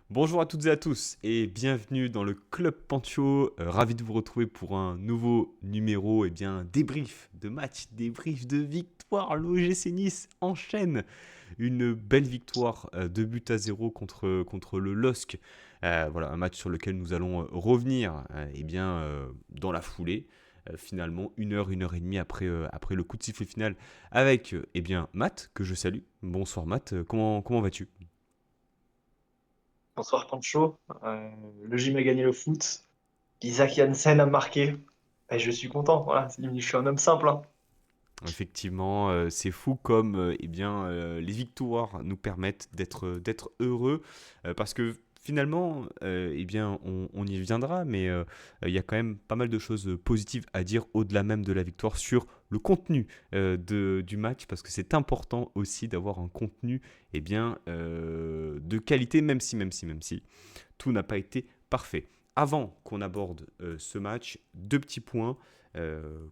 Bonjour à toutes et à tous et bienvenue dans le Club Pantio. Ravi de vous retrouver pour un nouveau numéro, débrief de match, débrief de victoire. L'OGC Nice enchaîne une belle victoire, 2 buts à 0 contre le LOSC. Voilà, un match sur lequel nous allons revenir dans la foulée. Finalement, une heure et demie après le coup de sifflet final avec Matt, que je salue. Bonsoir Matt, comment vas-tu? Bonsoir Pancho. Le gym a gagné le foot. Isaac Janssen a marqué. Et je suis content. Voilà, je suis un homme simple, hein. Effectivement, c'est fou comme les victoires nous permettent d'être heureux parce que finalement, on y reviendra, mais il y a quand même pas mal de choses positives à dire au-delà même de la victoire sur le contenu du match parce que c'est important aussi d'avoir un contenu de qualité, même si tout n'a pas été parfait. Avant qu'on aborde ce match, deux petits points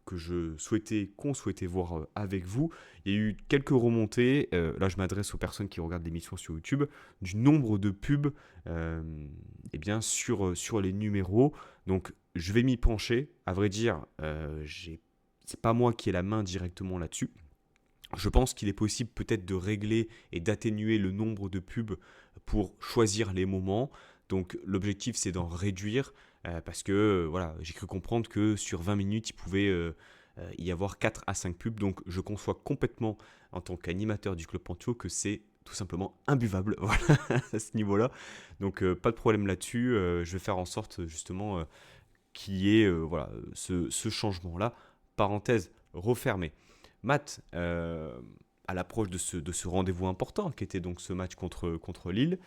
qu'on souhaitait voir avec vous. Il y a eu quelques remontées, là je m'adresse aux personnes qui regardent l'émission sur YouTube, du nombre de pubs sur les numéros. Donc je vais m'y pencher. À vrai dire, c'est pas moi qui ai la main directement là-dessus. Je pense qu'il est possible peut-être de régler et d'atténuer le nombre de pubs pour choisir les moments. Donc l'objectif c'est d'en réduire parce que voilà, j'ai cru comprendre que sur 20 minutes il pouvait y avoir 4 à 5 pubs. Donc je conçois complètement en tant qu'animateur du Club Pantio que c'est tout simplement imbuvable voilà, à ce niveau-là. Donc pas de problème là-dessus. Je vais faire en sorte justement qu'il y ait ce changement-là. Parenthèse refermée. Matt, à l'approche de ce rendez-vous important, qui était donc ce match contre Lille,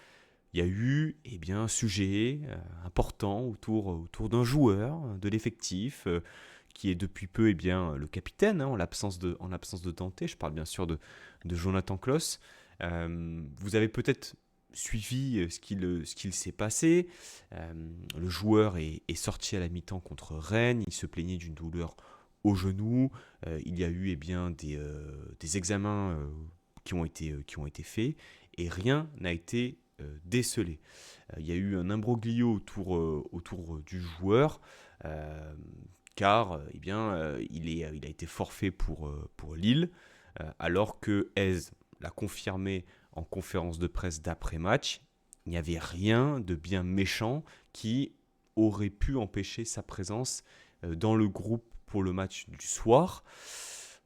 il y a eu un sujet important autour d'un joueur de l'effectif qui est depuis peu le capitaine, hein, en l'absence de Dante. Je parle bien sûr de Jonathan Klaus. Vous avez peut-être suivi ce qu'il s'est passé. Le joueur est sorti à la mi-temps contre Rennes. Il se plaignait d'une douleur au genou. Il y a eu des examens qui ont été faits et rien n'a été décelé. Il y a eu un imbroglio autour du joueur euh, car il a été forfait pour Lille alors que Hez l'a confirmé en conférence de presse d'après-match. Il n'y avait rien de bien méchant qui aurait pu empêcher sa présence dans le groupe pour le match du soir.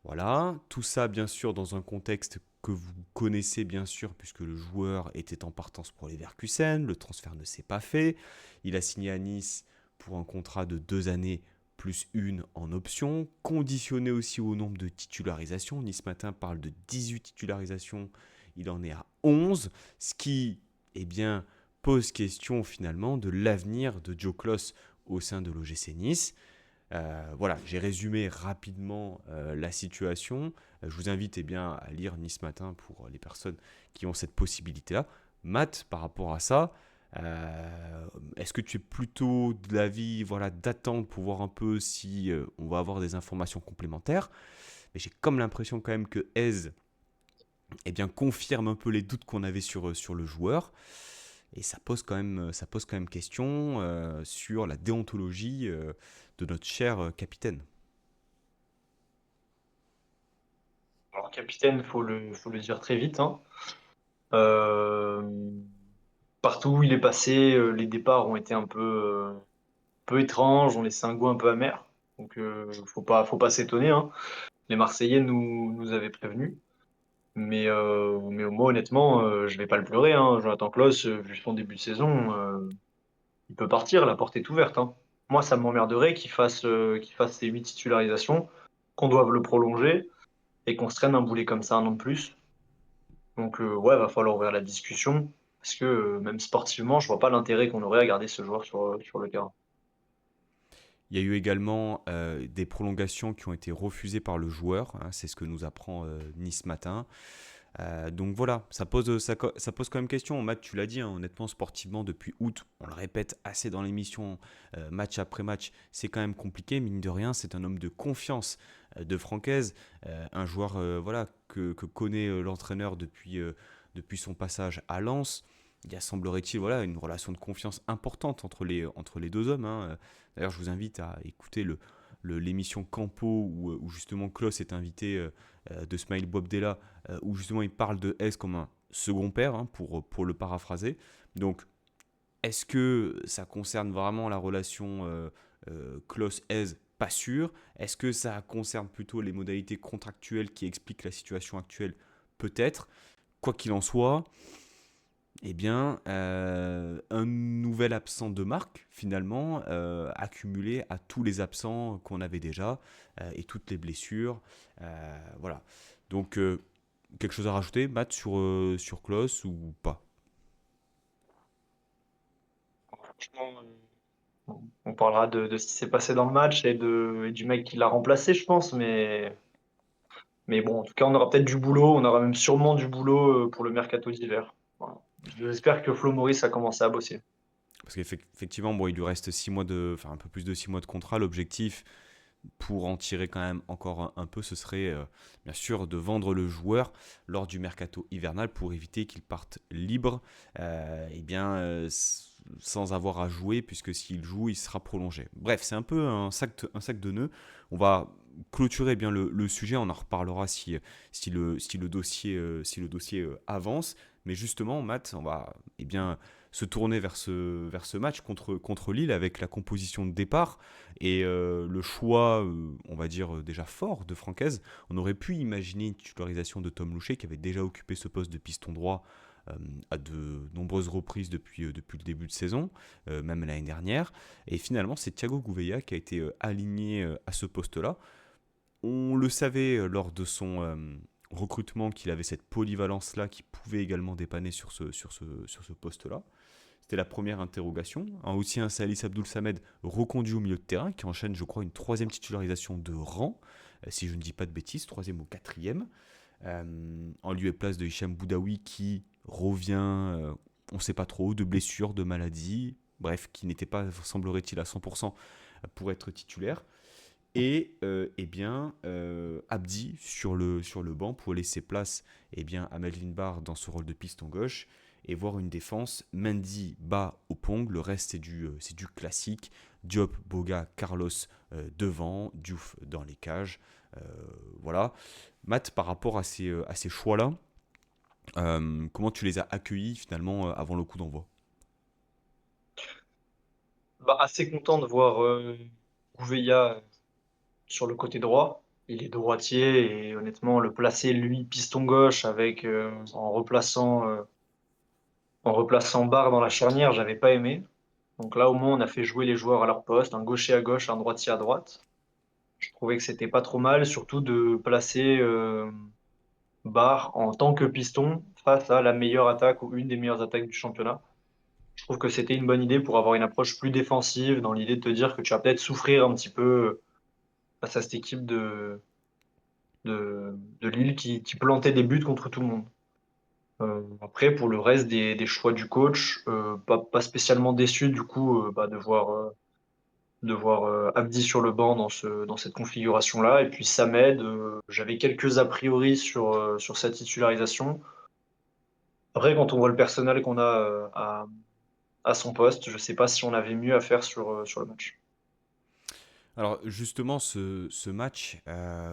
Voilà, tout ça bien sûr dans un contexte que vous connaissez bien sûr puisque le joueur était en partance pour les Leverkusen, le transfert ne s'est pas fait, il a signé à Nice pour un contrat de 2 années plus une en option, conditionné aussi au nombre de titularisations. Nice Matin parle de 18 titularisations, il en est à 11, ce qui pose question finalement de l'avenir de Joe Kloss au sein de l'OGC Nice. Voilà, j'ai résumé rapidement la situation. Je vous invite à lire Nice Matin pour les personnes qui ont cette possibilité-là. Matt, par rapport à ça, est-ce que tu es plutôt de l'avis d'attendre pour voir un peu si on va avoir des informations complémentaires? Mais j'ai comme l'impression quand même que Hez confirme un peu les doutes qu'on avait sur le joueur. Et ça pose quand même question sur la déontologie de notre cher capitaine. Alors, capitaine, faut le dire très vite, hein. Euh, Partout où il est passé, les départs ont été peu étranges, ont laissé un goût un peu amer. Donc, faut pas s'étonner, hein. Les Marseillais nous avaient prévenus. Mais moi, honnêtement, je vais pas le pleurer, hein. Jonathan Klaus, vu son début de saison, il peut partir, la porte est ouverte, hein. Moi, ça m'emmerderait qu'il fasse ses 8 titularisations, qu'on doive le prolonger et qu'on se traîne un boulet comme ça un an de plus. Donc, ouais, va falloir ouvrir la discussion parce que même sportivement, je vois pas l'intérêt qu'on aurait à garder ce joueur sur le terrain. Il y a eu également des prolongations qui ont été refusées par le joueur, hein, c'est ce que nous apprend Nice Matin. Donc voilà, ça pose quand même question. Matt, tu l'as dit, hein, honnêtement, sportivement, depuis août, on le répète assez dans l'émission, match après match, c'est quand même compliqué. Mine de rien, c'est un homme de confiance de Francaise, un joueur que connaît l'entraîneur depuis son passage à Lens. il y a, semblerait-il, voilà, une relation de confiance importante entre les deux hommes, hein. D'ailleurs, je vous invite à écouter l'émission Campo où justement Klaus est invité de Smile Boabdella, où justement il parle de S comme un second père, hein, pour le paraphraser. Donc, est-ce que ça concerne vraiment la relation Klaus-Hez? Pas sûr. Est-ce que ça concerne plutôt les modalités contractuelles qui expliquent la situation actuelle? Peut-être. Quoi qu'il en soit, eh bien, un nouvel absent de marque, finalement, accumulé à tous les absents qu'on avait déjà, et toutes les blessures. Voilà. Donc, quelque chose à rajouter, Matt, sur Klaus ou pas? Franchement, on parlera de ce qui s'est passé dans le match et du mec qui l'a remplacé, je pense. Mais bon, en tout cas, on aura peut-être du boulot. On aura même sûrement du boulot pour le mercato d'hiver. Voilà. J'espère que Flo Maurice a commencé à bosser. Parce qu'effectivement, bon, il lui reste 6 mois enfin un peu plus de 6 mois de contrat. L'objectif, pour en tirer quand même encore un peu, ce serait bien sûr de vendre le joueur lors du mercato hivernal pour éviter qu'il parte libre, et bien, sans avoir à jouer, puisque s'il joue, il sera prolongé. Bref, c'est un peu un sac de nœuds. On va clôturer bien le sujet, on en reparlera si si le dossier avance. Mais justement, Matt, on va bien, se tourner vers ce match contre Lille avec la composition de départ. Et le choix, on va dire déjà fort de Francaise. On aurait pu imaginer une titularisation de Tom Louchet qui avait déjà occupé ce poste de piston droit euh, à de nombreuses reprises depuis le début de saison, même l'année dernière. Et finalement, c'est Thiago Gouveia qui a été aligné à ce poste-là. On le savait lors de son recrutement qu'il avait cette polyvalence-là qui pouvait également dépanner sur ce poste-là. C'était la première interrogation. Aussi un Salis Abdoul Samed reconduit au milieu de terrain, qui enchaîne, je crois, une troisième titularisation de rang, si je ne dis pas de bêtises, troisième ou quatrième, en lieu et place de Hicham Boudaoui qui revient, on ne sait pas trop, de blessures, de maladies, bref, qui n'était pas, semblerait-il, à 100% pour être titulaire. Et eh bien, Abdi sur le banc pour laisser place à Melvin Barr dans ce rôle de piston gauche et voir une défense Mendy, Bas, Opong. Le reste, c'est du classique. Diop, Boga, Carlos devant, Diouf dans les cages. Euh, voilà. Matt, par rapport à ces choix-là, comment tu les as accueillis finalement avant le coup d'envoi? Bah, assez content de voir Gouveia sur le côté droit. Il est droitier et honnêtement, le placer lui piston gauche avec en replaçant Barre dans la charnière, j'avais pas aimé. Donc là, au moins, on a fait jouer les joueurs à leur poste, un gaucher à gauche, un droitier à droite. Je trouvais que c'était pas trop mal, surtout de placer Barre en tant que piston face à la meilleure attaque ou une des meilleures attaques du championnat. Je trouve que c'était une bonne idée pour avoir une approche plus défensive, dans l'idée de te dire que tu vas peut-être souffrir un petit peu face à cette équipe de Lille qui plantait des buts contre tout le monde. Après, pour le reste des choix du coach, pas spécialement déçu du coup de voir Abdi sur le banc dans cette configuration-là. Et puis Samed, j'avais quelques a priori sur sa titularisation. Après, quand on voit le personnel qu'on a à son poste, je sais pas si on avait mieux à faire sur le match. Alors justement, ce match,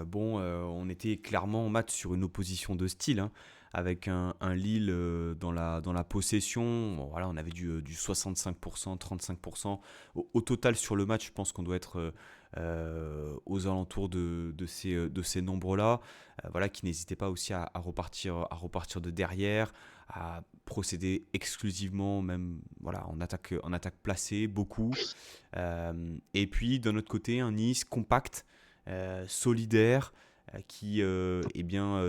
bon, on était clairement, Matt, sur une opposition de style, hein, avec un Lille dans la possession. Bon, voilà, on avait du 65%, 35%. Au total, sur le match, je pense qu'on doit être aux alentours de ces nombres-là. Voilà, qui n'hésitaient pas aussi à repartir de derrière, à procéder exclusivement, même voilà, en attaque placée, beaucoup. Et puis d'un autre côté, un Nice compact, solidaire, qui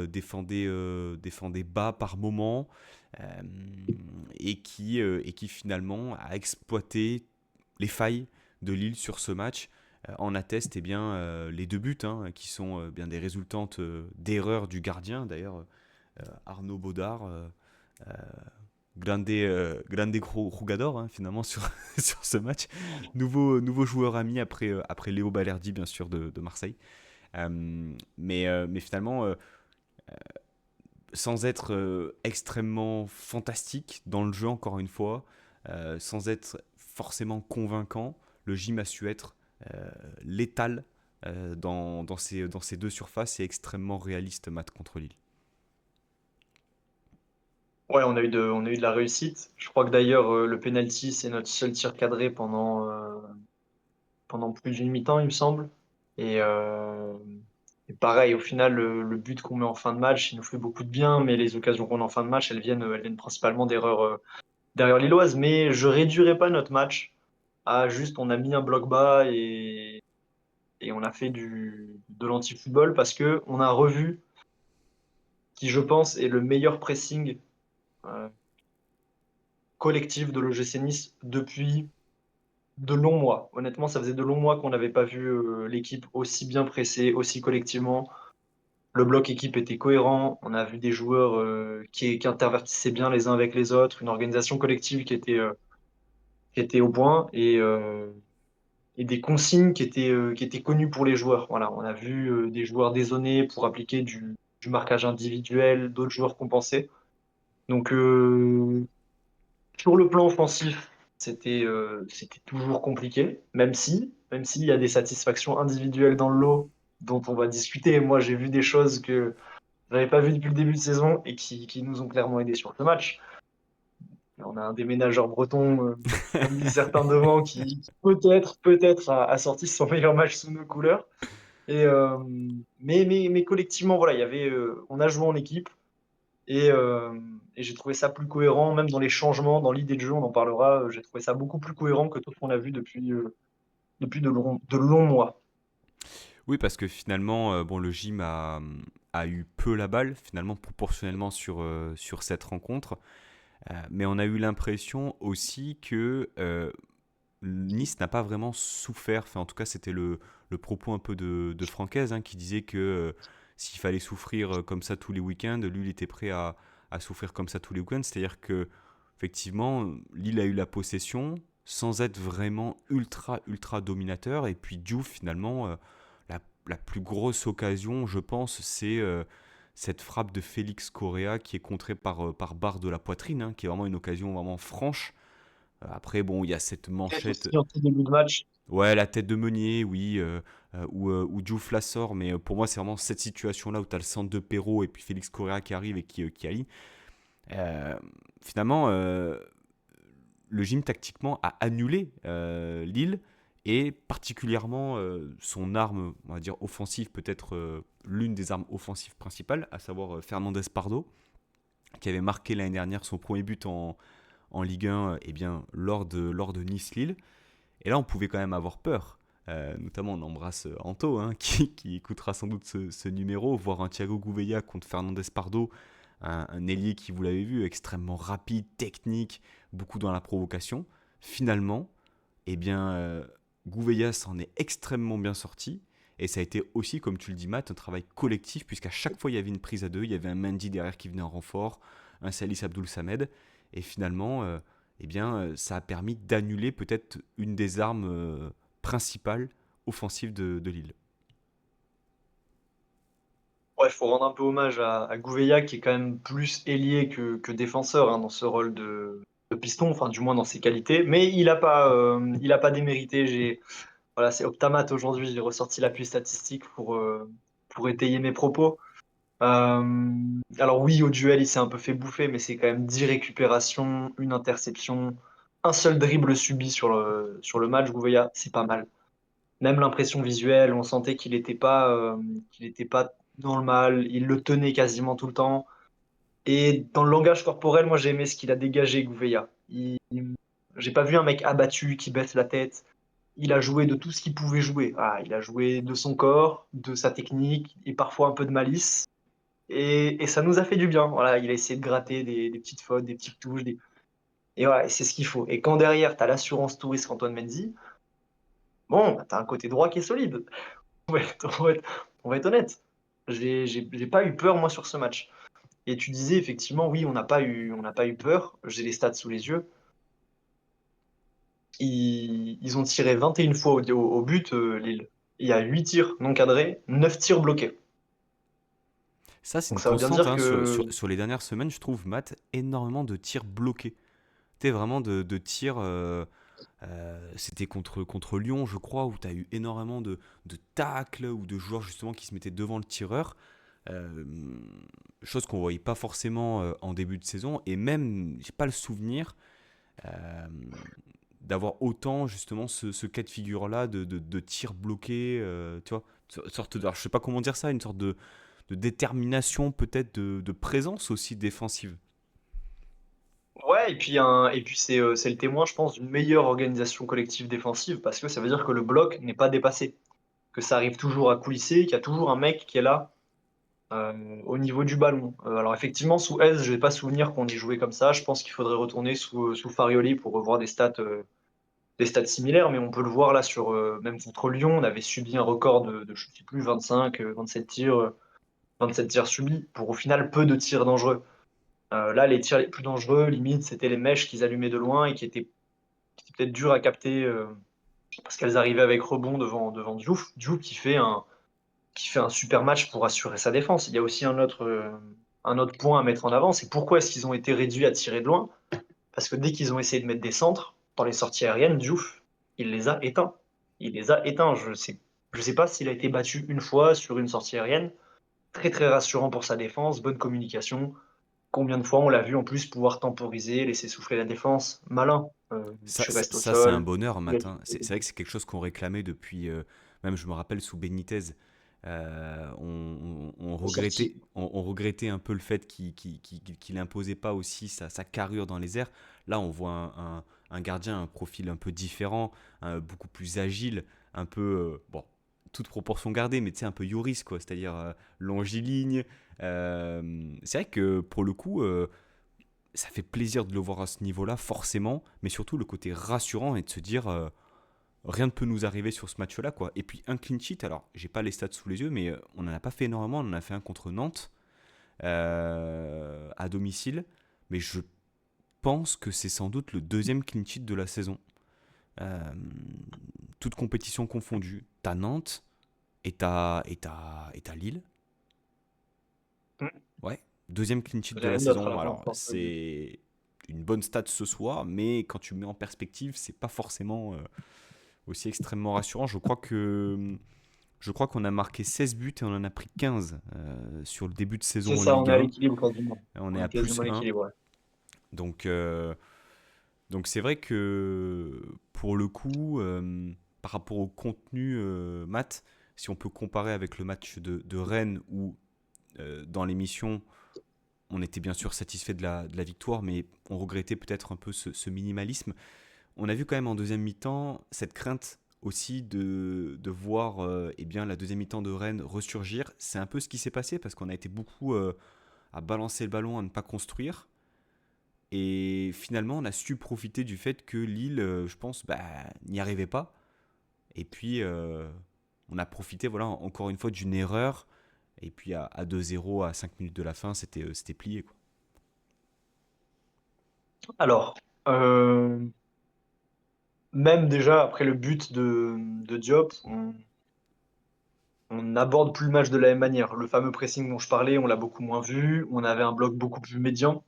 défendait bas par moment, euh, et qui finalement a exploité les failles de Lille sur ce match. En attestent les deux buts, hein, qui sont bien des résultantes d'erreurs du gardien. D'ailleurs, Arnaud Baudard, grande jugador, hein, finalement sur, sur ce match. Nouveau joueur ami après Léo Balerdi, bien sûr, de Marseille. Mais finalement, sans être extrêmement fantastique dans le jeu, encore une fois, sans être forcément convaincant, le gym a su être létal dans ces deux surfaces et extrêmement réaliste, Matt, contre Lille. Ouais, on a eu de la réussite. Je crois que d'ailleurs, le penalty, c'est notre seul tir cadré pendant plus d'une mi-temps, il me semble. Et, euh, et pareil, au final, le but qu'on met en fin de match, il nous fait beaucoup de bien, mais les occasions qu'on a en fin de match, elles viennent principalement d'erreurs derrière lilloise. Mais je réduirais pas notre match à juste on a mis un bloc bas et on a fait de l'anti-football parce que on a revu qui, je pense, est le meilleur pressing euh, collectif de l'OGC Nice depuis de longs mois. Honnêtement, ça faisait de longs mois qu'on n'avait pas vu l'équipe aussi bien pressée, aussi collectivement. Le bloc équipe était cohérent. On a vu des joueurs qui intervertissaient bien les uns avec les autres, une organisation collective qui était au point et des consignes qui étaient connues pour les joueurs. Voilà, on a vu des joueurs dézonés pour appliquer du marquage individuel, d'autres joueurs compensés. Donc, sur le plan offensif, c'était toujours compliqué, même s'il y a des satisfactions individuelles dans le lot dont on va discuter. Moi, j'ai vu des choses que j'avais pas vues depuis le début de saison et qui nous ont clairement aidés sur le match. On a un déménageur breton, comme disent certains devant, qui peut-être a sorti son meilleur match sous nos couleurs. Et, mais collectivement, voilà, on a joué en équipe. Et, euh, et j'ai trouvé ça plus cohérent, même dans les changements, dans l'idée de jeu, on en parlera. J'ai trouvé ça beaucoup plus cohérent que tout ce qu'on a vu depuis de longs mois. Oui, parce que finalement, bon, le gym a eu peu la balle, finalement, proportionnellement sur cette rencontre. Mais on a eu l'impression aussi que Nice n'a pas vraiment souffert. Enfin, en tout cas, c'était le propos un peu de Francaise, hein, qui disait que s'il fallait souffrir comme ça tous les week-ends, lui, il était prêt à souffrir comme ça tous les week-ends. C'est-à-dire que, effectivement, Lille a eu la possession sans être vraiment ultra dominateur. Et puis Diouf, finalement, la plus grosse occasion, je pense, c'est cette frappe de Félix Correa qui est contrée par barre de la poitrine, hein, qui est vraiment une occasion vraiment franche. Après, bon, il y a cette Peut-être manchette. aussi en tout début de match. Ouais, la tête de Meunier, oui, où Diouf la sort, mais pour moi, c'est vraiment cette situation-là où tu as le centre de Perrault et puis Félix Correa qui arrive et qui aligne. Euh, Finalement, le gym tactiquement a annulé Lille et particulièrement son arme, on va dire offensive, peut-être l'une des armes offensives principales, à savoir Fernandez Pardo, qui avait marqué l'année dernière son premier but en Ligue 1 eh bien, lors de Nice-Lille. Et là, on pouvait quand même avoir peur. Notamment, on embrasse Anto, hein, qui écoutera sans doute ce numéro, voir un Thiago Gouveia contre Fernandez Pardo, un ailier qui, vous l'avez vu, extrêmement rapide, technique, beaucoup dans la provocation. Finalement, eh bien, Gouveia s'en est extrêmement bien sorti. Et ça a été aussi, comme tu le dis, Matt, un travail collectif, puisqu'à chaque fois, il y avait une prise à deux. Il y avait un Mendy derrière qui venait en renfort, un Salis Abdoul Samed. Et finalement, eh bien, ça a permis d'annuler peut-être une des armes principales offensives de Lille. Ouais, il faut rendre un peu hommage à Gouveia, qui est quand même plus ailier que défenseur hein, dans ce rôle de piston, enfin du moins dans ses qualités. Mais il a pas démérité. Voilà, c'est Optamat aujourd'hui. J'ai ressorti l'appui statistique pour étayer mes propos. Alors oui, au duel, il s'est un peu fait bouffer, mais c'est quand même 10 récupérations, une interception, un seul dribble subi sur le match. Gouveia, c'est pas mal. Même l'impression visuelle, on sentait qu'il était pas dans le mal, il le tenait quasiment tout le temps. Et dans le langage corporel, moi j'ai aimé ce qu'il a dégagé, Gouveia. J'ai pas vu un mec abattu qui baisse la tête. Il a joué de tout ce qu'il pouvait jouer. Ah, il a joué de son corps, de sa technique et parfois un peu de malice. Et ça nous a fait du bien. Voilà, il a essayé de gratter des petites fautes, des petites touches. Et voilà, et c'est ce qu'il faut. Et quand derrière, tu as l'assurance touriste Antoine Mendy, bon, bah, tu as un côté droit qui est solide. On va être honnête. J'ai pas eu peur, moi, sur ce match. Et tu disais, effectivement, oui, on n'a pas eu peur. J'ai les stats sous les yeux. Ils ont tiré 21 fois au but, Lille. Il y a 8 tirs non cadrés, 9 tirs bloqués. Ça, c'est Donc une ça veut bien constante dire hein, que sur les dernières semaines, je trouve, Matt, énormément de tirs bloqués. Tu sais, vraiment de tirs. C'était contre Lyon, je crois, où tu as eu énormément de tacles ou de joueurs justement qui se mettaient devant le tireur. Euh, Chose qu'on voyait pas forcément en début de saison. Et même, j'ai pas le souvenir euh, d'avoir autant justement ce cas de figure-là de tir bloqué. Tu vois, sorte de, alors, je sais pas comment dire ça, une sorte de détermination, peut-être de présence aussi défensive. ouais, et puis c'est le témoin, je pense, d'une meilleure organisation collective défensive parce que ça veut dire que le bloc n'est pas dépassé, que ça arrive toujours à coulisser, qu'il y a toujours un mec qui est là au niveau du ballon. Alors effectivement, sous S, je n'ai pas souvenir qu'on y jouait comme ça. Je pense qu'il faudrait retourner sous Farioli pour revoir des stats similaires, mais on peut le voir là sur même contre Lyon, on avait subi un record de je sais plus 25, 27 tirs, 27 tirs subis pour au final peu de tirs dangereux. Là, les tirs les plus dangereux, limite, c'était les mèches qu'ils allumaient de loin et qui étaient peut-être dures à capter parce qu'elles arrivaient avec rebond devant Diouf. Diouf qui fait un super match pour assurer sa défense. Il y a aussi un autre point à mettre en avant, c'est pourquoi est-ce qu'ils ont été réduits à tirer de loin? Parce que dès qu'ils ont essayé de mettre des centres dans les sorties aériennes, Diouf, il les a éteints. Il les a éteints. Je sais pas s'il a été battu une fois sur une sortie aérienne. Très très rassurant pour sa défense, bonne communication. Combien de fois on l'a vu en plus pouvoir temporiser, laisser souffler la défense? Malin. Tu restes au C'est un sol. bonheur, Matin. C'est vrai que c'est quelque chose qu'on réclamait depuis, même je me rappelle sous Benitez, on Sorti. regrettait, on regrettait un peu le fait qu'il imposait pas aussi sa carrure dans les airs. Là, on voit un gardien, un profil un peu différent, beaucoup plus agile, un peu, bon, toute proportion gardée, mais tu sais, un peu Yoris, quoi, c'est-à-dire longiligne. C'est vrai que pour le coup, ça fait plaisir de le voir à ce niveau-là, forcément, mais surtout le côté rassurant et de se dire rien ne peut nous arriver sur ce match-là, quoi. Et puis un clean sheet, alors j'ai pas les stats sous les yeux, mais on n'en a pas fait énormément, on en a fait un contre Nantes à domicile, mais je pense que c'est sans doute le deuxième clean sheet de la saison. Euh, Toute compétition confondue, t'as Nantes et t'as Lille. Hmm. Ouais, deuxième clean sheet de la Rien d'autre à la saison. fin, je Alors, pense. c'est une bonne stat ce soir, mais quand tu mets en perspective, c'est pas forcément aussi extrêmement rassurant. Je crois qu'on a marqué 16 buts et on en a pris 15 sur le début de C'est saison en ça, on Ligue est à 1. l'équilibre quasiment. On est On à est plus quasiment à 1. l'équilibre, ouais. Donc, donc c'est vrai que pour le coup, par rapport au contenu Matt, si on peut comparer avec le match de Rennes où dans l'émission on était bien sûr satisfait de la victoire, mais on regrettait peut-être un peu ce minimalisme. On a vu quand même en deuxième mi-temps cette crainte aussi de voir eh bien, la deuxième mi-temps de Rennes ressurgir. C'est un peu ce qui s'est passé parce qu'on a été beaucoup à balancer le ballon, à ne pas construire. Et finalement, on a su profiter du fait que Lille, je pense, bah, n'y arrivait pas. Et puis, on a profité, voilà, encore une fois, d'une erreur. Et puis, à 2-0, à 5 minutes de la fin, c'était plié, quoi. Alors, même déjà après le but de Diop, on n'aborde plus le match de la même manière. Le fameux pressing dont je parlais, on l'a beaucoup moins vu. On avait un bloc beaucoup plus médian.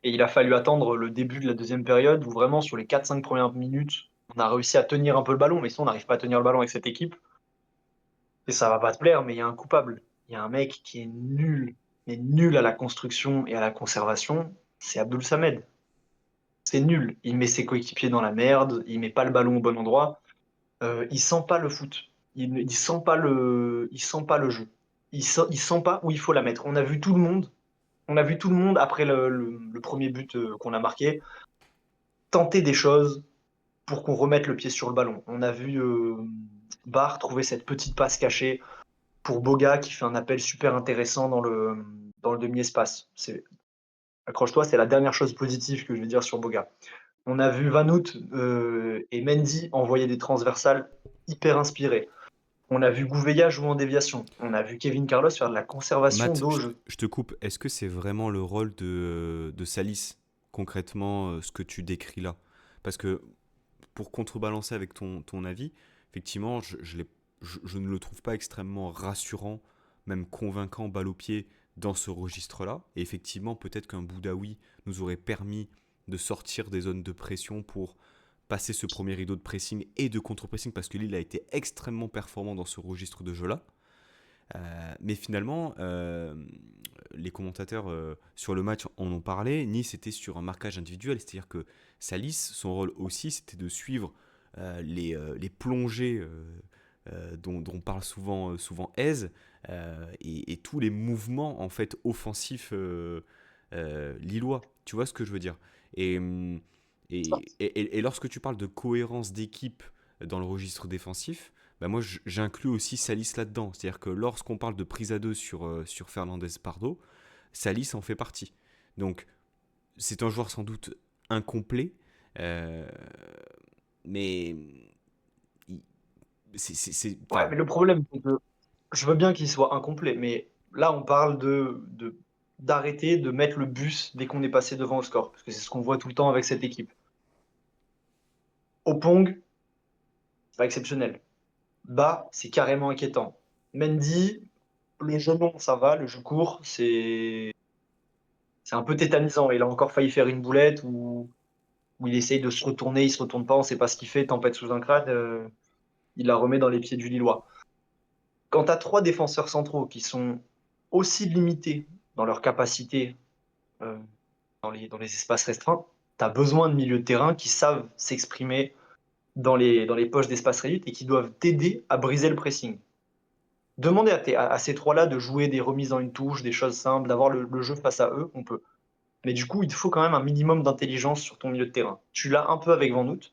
Et il a fallu attendre le début de la deuxième période où vraiment sur les 4-5 premières minutes, on a réussi à tenir un peu le ballon. Mais si on n'arrive pas à tenir le ballon avec cette équipe, et ça va pas te plaire, mais il y a un coupable. Il y a un mec qui est nul, mais nul à la construction et à la conservation, c'est Abdoul Samed. C'est nul. Il met ses coéquipiers dans la merde, il met pas le ballon au bon endroit. Il sent pas le foot. Il sent pas il sent pas le jeu. Il sent pas où il faut la mettre. On a vu tout le monde après le premier but qu'on a marqué tenter des choses pour qu'on remette le pied sur le ballon. On a vu Barre trouver cette petite passe cachée pour Boga qui fait un appel super intéressant dans le demi-espace. Accroche-toi, c'est la dernière chose positive que je vais dire sur Boga. On a vu Vanout et Mendy envoyer des transversales hyper inspirées. On a vu Gouveia jouer en déviation. On a vu Kevin Carlos faire de la conservation Matt, d'eau au jeu. je te coupe. Est-ce que c'est vraiment le rôle de Salis, concrètement, ce que tu décris là? Parce que pour contrebalancer avec ton avis, effectivement, je ne le trouve pas extrêmement rassurant même convaincant, balle au pied, dans ce registre-là. Et effectivement, peut-être qu'un Boudaoui nous aurait permis de sortir des zones de pression pour passer ce premier rideau de pressing et de contre-pressing, parce que Lille a été extrêmement performant dans ce registre de jeu-là. Mais finalement, les commentateurs sur le match en ont parlé. Nice était sur un marquage individuel, c'est-à-dire que Salis, son rôle aussi, c'était de suivre les plongées dont parle souvent Hez, et tous les mouvements en fait offensifs lillois. Tu vois ce que je veux dire? Et, hum, et lorsque tu parles de cohérence d'équipe dans le registre défensif, bah moi j'inclus aussi Salis là-dedans. C'est-à-dire que lorsqu'on parle de prise à deux sur Fernandez Pardo, Salis en fait partie. Donc c'est un joueur sans doute incomplet, euh, mais Ouais, mais le problème, c'est que je veux bien qu'il soit incomplet, mais là, on parle d'arrêter de mettre le bus dès qu'on est passé devant au score, parce que c'est ce qu'on voit tout le temps avec cette équipe. Opong, c'est pas exceptionnel. Bas, c'est carrément inquiétant. Mendy, le jeu long, ça va, le jeu court, c'est un peu tétanisant. Il a encore failli faire une boulette où il essaye de se retourner, il se retourne pas, on sait pas ce qu'il fait, tempête sous un crâne, il la remet dans les pieds du Lillois. Quand tu as trois défenseurs centraux qui sont aussi limités dans leur capacité euh, dans les espaces restreints, tu as besoin de milieux de terrain qui savent s'exprimer dans les poches d'espace réduit et qui doivent t'aider à briser le pressing. Demandez à ces trois-là de jouer des remises en une touche, des choses simples, d'avoir le jeu face à eux, on peut. Mais du coup, il te faut quand même un minimum d'intelligence sur ton milieu de terrain. Tu l'as un peu avec Van Noot.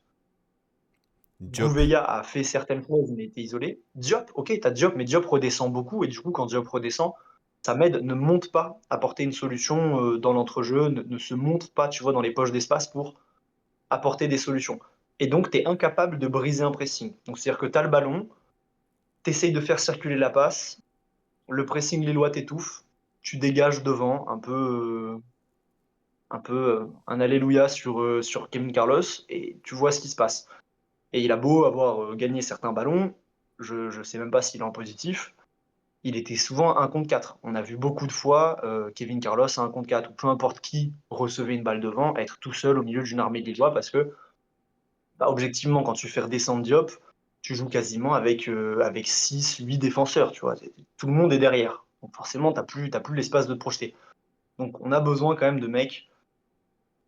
Diop. Gouveia a fait certaines choses, mais était isolé. Diop, ok, t'as Diop, mais Diop redescend beaucoup, et du coup, quand Diop redescend, Samed ne monte pas apporter une solution dans l'entrejeu, ne se montre pas, tu vois, dans les poches d'espace pour apporter des solutions. Et donc, tu es incapable de briser un pressing. Donc, c'est-à-dire que tu as le ballon, tu essayes de faire circuler la passe, le pressing lillois t'étouffe, tu dégages devant, un peu un alléluia sur Kevin Carlos, et tu vois ce qui se passe. Et il a beau avoir gagné certains ballons, je ne sais même pas s'il est en positif, il était souvent 1 contre 4. On a vu beaucoup de fois Kevin Carlos à 1 contre 4, ou peu importe qui recevait une balle devant, être tout seul au milieu d'une armée de Lillois, parce que, bah, objectivement, quand tu fais redescendre Diop, tu joues quasiment avec 6, 8 défenseurs, tu vois. Tout le monde est derrière. Donc forcément, t'as plus l'espace de te projeter. Donc on a besoin quand même de mecs,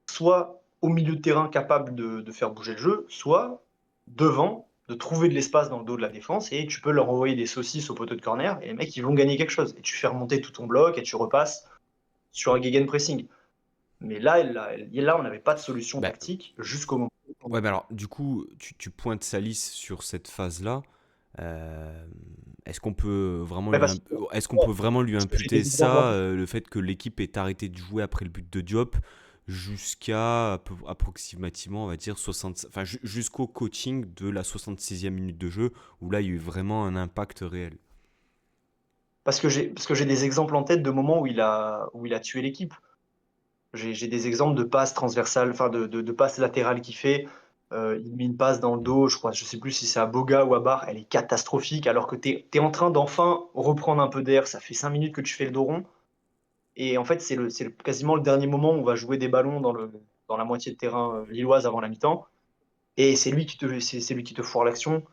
soit au milieu de terrain capable de faire bouger le jeu, soit devant, de trouver de l'espace dans le dos de la défense, et tu peux leur envoyer des saucisses au poteau de corner, et les mecs, ils vont gagner quelque chose. Et tu fais remonter tout ton bloc, et tu repasses sur un gegenpressing. Mais là, on n'avait pas de solution Bah, tactique jusqu'au moment. ouais, mais alors, du coup, tu pointes Salis sur cette phase-là. Euh, est-ce qu'on peut vraiment Mais lui, parce que, est-ce qu'on peut vraiment lui parce que j'ai imputer des exemples en ça, tête. le fait que l'équipe ait arrêté de jouer après le but de Diop jusqu'à approximativement, on va dire, 60, enfin, jusqu'au coaching de la 66e minute de jeu, où là, il y a eu vraiment un impact réel. Parce que j'ai des exemples en tête de moments où il a tué l'équipe. J'ai des exemples de passes transversales, enfin de passes latérales qu'il fait. Il met une passe dans le Mm. dos, je crois, je sais plus si c'est à Boga ou à Barre, elle est catastrophique alors que tu es en train d'enfin reprendre un peu d'air. Ça fait 5 minutes que tu fais le dos rond. Et en fait, quasiment le dernier moment où on va jouer des ballons dans la moitié de terrain lilloise avant la mi-temps. Et c'est lui qui te foire l'action.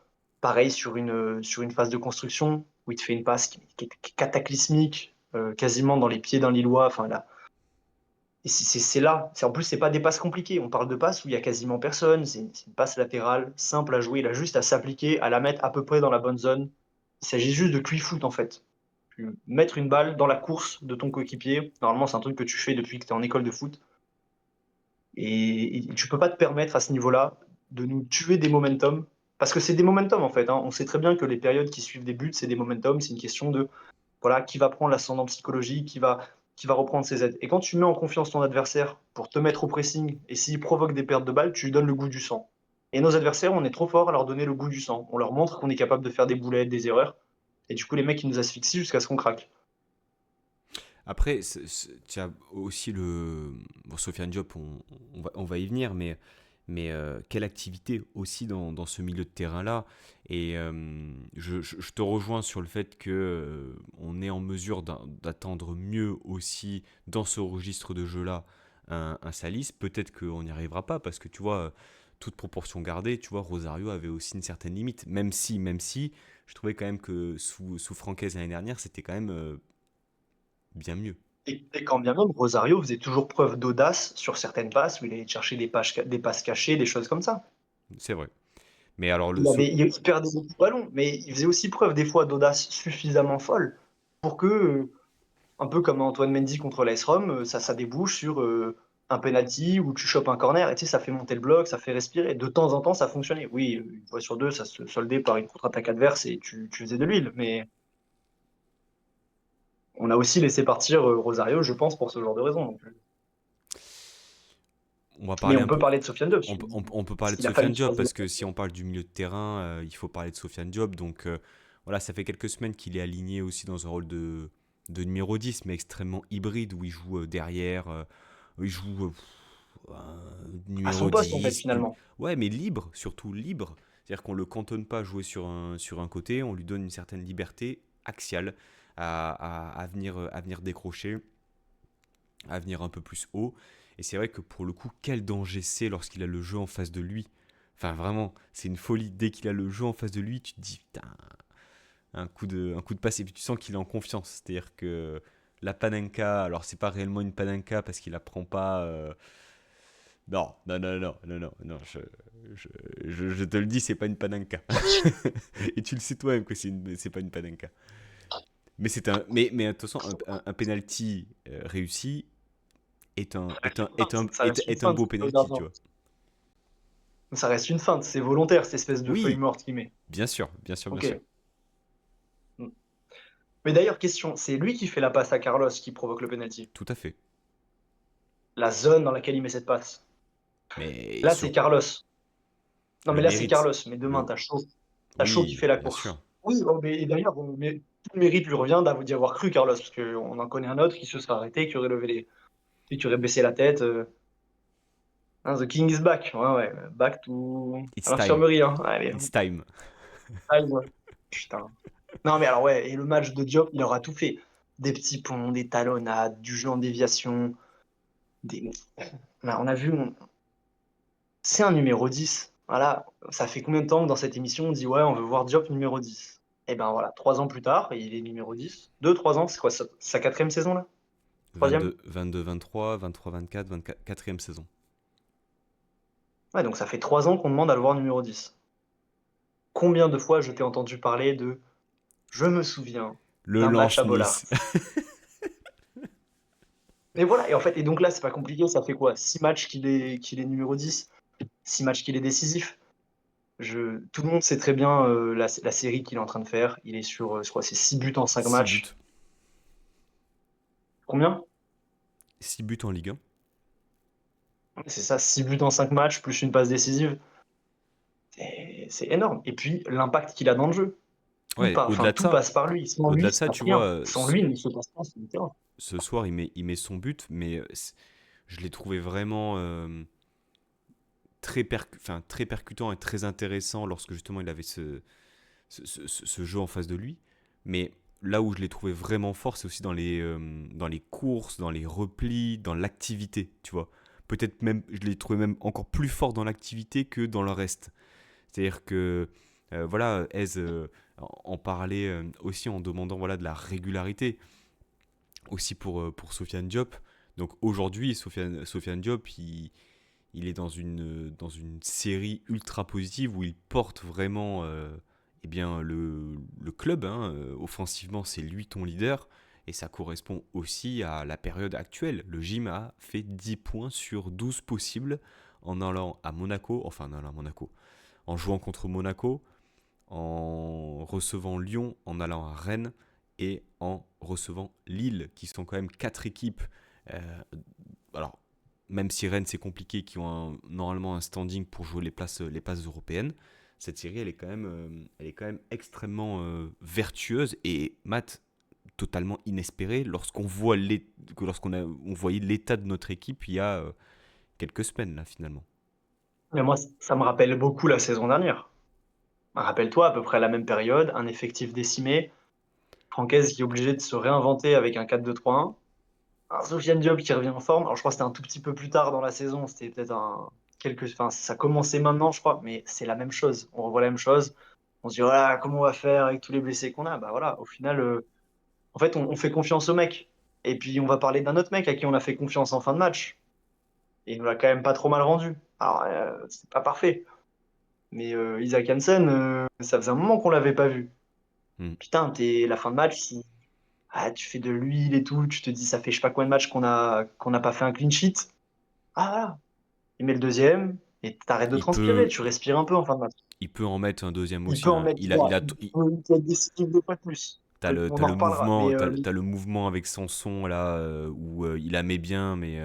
Pareil sur une phase de construction où il te fait une passe qui est cataclysmique, quasiment dans les pieds d'un Lillois. Enfin, là, et c'est là. En plus, c'est pas des passes compliquées. On parle de passes où il y a quasiment personne. C'est une passe latérale, simple à jouer. Il a juste à s'appliquer, à la mettre à peu près dans la bonne zone. Il s'agit juste de cuit-foot en fait. Mettre une balle dans la course de ton coéquipier. Normalement, c'est un truc que tu fais depuis que tu es en école de foot. Et tu peux pas te permettre à ce niveau-là de nous tuer des momentum. Parce que c'est des momentum en fait, hein. On sait très bien que les périodes qui suivent des buts, c'est des momentum. C'est une question de voilà, qui va prendre l'ascendant psychologique, qui va reprendre ses aides. Et quand tu mets en confiance ton adversaire pour te mettre au pressing, et s'il provoque des pertes de balles, tu lui donnes le goût du sang. Et nos adversaires, on est trop fort à leur donner le goût du sang. On leur montre qu'on est capable de faire des boulettes, des erreurs. Et du coup, les mecs, ils nous asphyxient jusqu'à ce qu'on craque. Après, tu as aussi le. Bon, Sofiane Diop, on va y venir, mais Mais quelle activité aussi dans ce milieu de terrain-là. Et je te rejoins sur le fait que on est en mesure d'attendre mieux aussi dans ce registre de jeu-là un Salis. Peut-être qu'on n'y arrivera pas parce que tu vois, toute proportion gardée, tu vois, Rosario avait aussi une certaine limite. Même si, je trouvais quand même que sous Francaise l'année dernière, c'était quand même bien mieux. Et quand bien même, Rosario faisait toujours preuve d'audace sur certaines passes où il allait chercher des passes cachées, des choses comme ça. C'est vrai. Mais alors, Il perdait beaucoup de ballons, mais il faisait aussi preuve des fois d'audace suffisamment folle pour que, un peu comme Antoine Mendy contre l'AS Rome, ça débouche sur un penalty où tu chopes un corner et tu sais, ça fait monter le bloc, ça fait respirer. De temps en temps, ça fonctionnait. Oui, une fois sur deux, ça se soldait par une contre-attaque adverse et tu faisais de l'huile. Mais on a aussi laissé partir Rosario, je pense, pour ce genre de raison. Donc, on va mais parler on un peut peu. parler de Sofiane Diop. On peut Parce parler de qu'il a fallu Sofiane Diop choisir. parce que si on parle du milieu de terrain, il faut parler de Sofiane Diop. Donc voilà, ça fait quelques semaines qu'il est aligné aussi dans un rôle de numéro 10, mais extrêmement hybride, où il joue derrière, où il joue À son numéro poste, en fait, 10. finalement. Ouais, mais libre, surtout libre. C'est-à-dire qu'on ne le cantonne pas à jouer sur un côté, on lui donne une certaine liberté axiale à venir décrocher, à venir un peu plus haut. Et c'est vrai que pour le coup, quel danger c'est lorsqu'il a le jeu en face de lui. Enfin, vraiment, c'est une folie. Dès qu'il a le jeu en face de lui, tu te dis, putain, un coup de passe, et puis tu sens qu'il est en confiance. C'est-à-dire que la panenka, alors c'est pas réellement une panenka parce qu'il la prend pas. Non, non, non, non, non, non, non, je, je te le dis, c'est pas une panenka. Et tu le sais toi-même que c'est pas une panenka. Mais attention, un penalty réussi Ça reste une est un feinte, beau le penalty, tu gardien. vois. Ça reste une feinte, c'est volontaire, cette espèce de feuille Oui, morte qu'il met. bien sûr, bien sûr, bien sûr. Ok. Mais d'ailleurs, question, c'est lui qui fait la passe à Carlos qui provoque le penalty. Tout à fait. La zone dans laquelle il met cette passe. Mais Là, c'est sur Carlos. Non, le mais là, c'est mérite, Carlos. Mais demain, le t'as chaud. T'as chaud qui oui, fait la bien sûr. course. Oui, oh, mais et d'ailleurs, tout le mérite lui revient d'y avoir cru, Carlos, parce qu'on en connaît un autre qui se serait arrêté, qui aurait levé et qui aurait baissé la tête. Hein, the King is back. Ouais, ouais. Back à It's time. l'infirmerie. Hein. Allez, It's time. aïe, ouais. Putain. Non, mais alors, ouais, et le match de Diop, il aura tout fait. Des petits ponts, des talonnades, du jeu en déviation. Des... On a vu, c'est un numéro 10. Voilà, ça fait combien de temps que dans cette émission on dit ouais, on veut voir Diop numéro 10. Et ben voilà, 3 ans plus tard, il est numéro 10. 2, 3 ans, c'est quoi sa quatrième saison là? Troisième? 22, 23, 23, 24, 24, quatrième saison. Ouais, donc ça fait 3 ans qu'on demande à le voir numéro 10. Combien de fois je t'ai entendu parler de je me souviens Le d'un match à Bollard. Lance-Nice. Et voilà, et en fait, et donc là, c'est pas compliqué, ça fait quoi? 6 matchs qu'il est numéro 10, 6 matchs qu'il est décisif. Tout le monde sait très bien la série qu'il est en train de faire. Il est sur, je crois, c'est 6 buts en 5 6 matchs. buts. Combien? 6 buts en Ligue 1. C'est ça, 6 buts en 5 matchs, plus une passe décisive. C'est énorme. Et puis, l'impact qu'il a dans le jeu. Ouais, Tout passe par lui. Sans lui, au-delà il de ne se ça, passe tu vois, rien. Sans lui, il ne se passe rien sur le terrain. ce soir, il met son but, mais je l'ai trouvé vraiment très percutant et très intéressant lorsque justement il avait ce jeu en face de lui. Mais là où je l'ai trouvé vraiment fort, c'est aussi dans les courses, dans les replis, dans l'activité, tu vois. Peut-être même, je l'ai trouvé même encore plus fort dans l'activité que dans le reste. C'est-à-dire que, voilà, Eze en parlait aussi en demandant voilà, de la régularité, aussi pour Sofiane Diop. Donc aujourd'hui, Sofiane Diop, il est dans une série ultra positive où il porte vraiment eh bien, le club. Hein. Offensivement, c'est lui ton leader. Et ça correspond aussi à la période actuelle. Le gym a fait 10 points sur 12 possibles en allant à Monaco, enfin en allant à Monaco, en jouant contre Monaco, en recevant Lyon, en allant à Rennes et en recevant Lille, qui sont quand même 4 équipes. euh, alors, même si Rennes c'est compliqué, qui ont normalement un standing pour jouer les places européennes, cette série elle est quand même extrêmement vertueuse et Matt totalement inespérée lorsqu'on voyait l'état de notre équipe il y a quelques semaines là finalement. Mais moi, ça me rappelle beaucoup la saison dernière. Rappelle-toi, à peu près à la même période, un effectif décimé, Francaise qui est obligé de se réinventer avec un 4-2-3-1, un Sofiane Diop qui revient en forme. Alors, je crois que c'était un tout petit peu plus tard dans la saison, c'était peut-être enfin, ça commençait maintenant, je crois, mais c'est la même chose. On revoit la même chose. On se dit, voilà, comment on va faire avec tous les blessés qu'on a? Bah voilà, au final, en fait, on fait confiance au mec. Et puis, on va parler d'un autre mec à qui on a fait confiance en fin de match. Et il nous l'a quand même pas trop mal rendu. Alors, c'est pas parfait. Mais Isaac Hansen, ça faisait un moment qu'on l'avait pas vu. Hmm. Putain, la fin de match, si tu fais de l'huile et tout, tu te dis, ça fait je sais pas combien de matchs qu'on n'a pas fait un clean sheet. Ah, voilà. Il met le deuxième et t'arrêtes de Il transpirer, peut, tu respires un peu en fin de match. il peut en mettre un deuxième Il aussi, peut en hein. mettre trois. Il peut être décisif deux fois de plus. On T'as en le reparlera. mouvement, Mais t'as le mouvement avec Sanson là où il la met bien, mais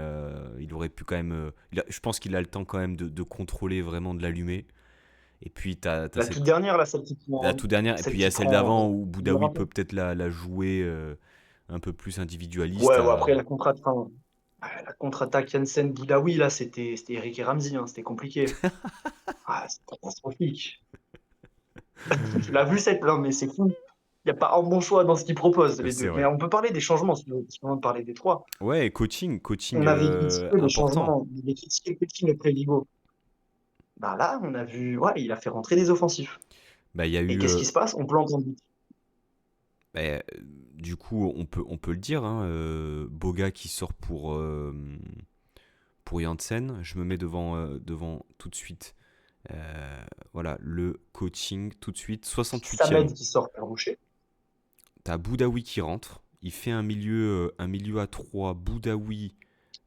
il aurait pu quand même. Je pense qu'il a le temps quand même de contrôler vraiment de l'allumer. Et puis t'as la toute cette dernière, là, la toute dernière, et puis celle il y a qui celle prend. d'avant où Il me Boudaoui peut rappelle. peut-être la jouer un peu plus individualiste. Ouais, ouais, après, la contre-attaque Janssen Boudaoui, là, c'était Eric et Ramsey, hein, c'était compliqué. Ah, c'est catastrophique. Tu l'as vu cette? Non, mais c'est fou. Il n'y a pas un bon choix dans ce qu'ils proposent, les C'est deux. Mais vrai. on peut parler des changements, si on veut parler des trois. Ouais, coaching On avait critiqué les important. changements, on avait critiqué le coaching après Vigo. Bah là, on a vu, ouais, il a fait rentrer des offensifs. Bah il y a Et eu qu'est-ce qui se passe? On plante en but. bah, du coup on peut le dire, hein, Boga qui sort pour Janssen. Je me mets devant tout de suite. Voilà, le coaching tout de suite. 68e. Samed qui sort per Boucher. T'as Boudaoui qui rentre. Il fait un milieu à 3 Boudaoui,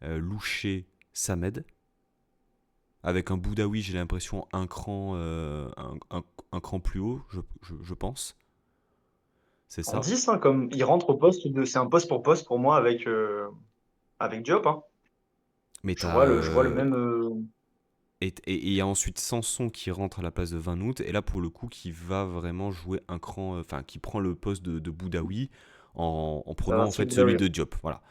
Louché, Samed. Avec un Boudaoui, j'ai l'impression, un cran plus haut, je pense. C'est En ça. 10, hein, comme il rentre au c'est un poste pour moi avec Diop, hein. Mais Je vois le même. et il y a ensuite Sanson qui rentre à la place de Van Hout. Et là, pour le coup, qui va vraiment jouer un cran. Enfin, qui prend le poste de Boudaoui en Ça prenant va en sur fait celui Boudaoui. de Diop. Voilà.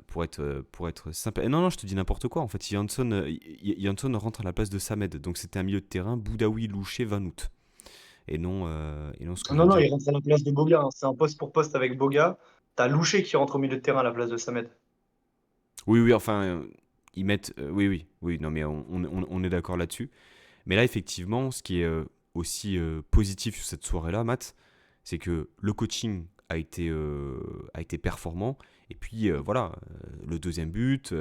Pour être simple. Non, non, je te dis n'importe quoi. En fait, Jansson rentre à la place de Samed. Donc c'était un milieu de terrain Boudaoui, Louché, Van Hout. Et non ce que je Non, viens de non, dire. il rentre à la place de Boga, hein. C'est un poste pour poste avec Boga. T'as Louché qui rentre au milieu de terrain à la place de Samed. Oui, oui, enfin, ils mettent. Oui, oui, oui, non, mais on est d'accord là-dessus. Mais là, effectivement, ce qui est aussi positif sur cette soirée-là, Matt, c'est que le coaching a été performant. Et puis, voilà, le deuxième but,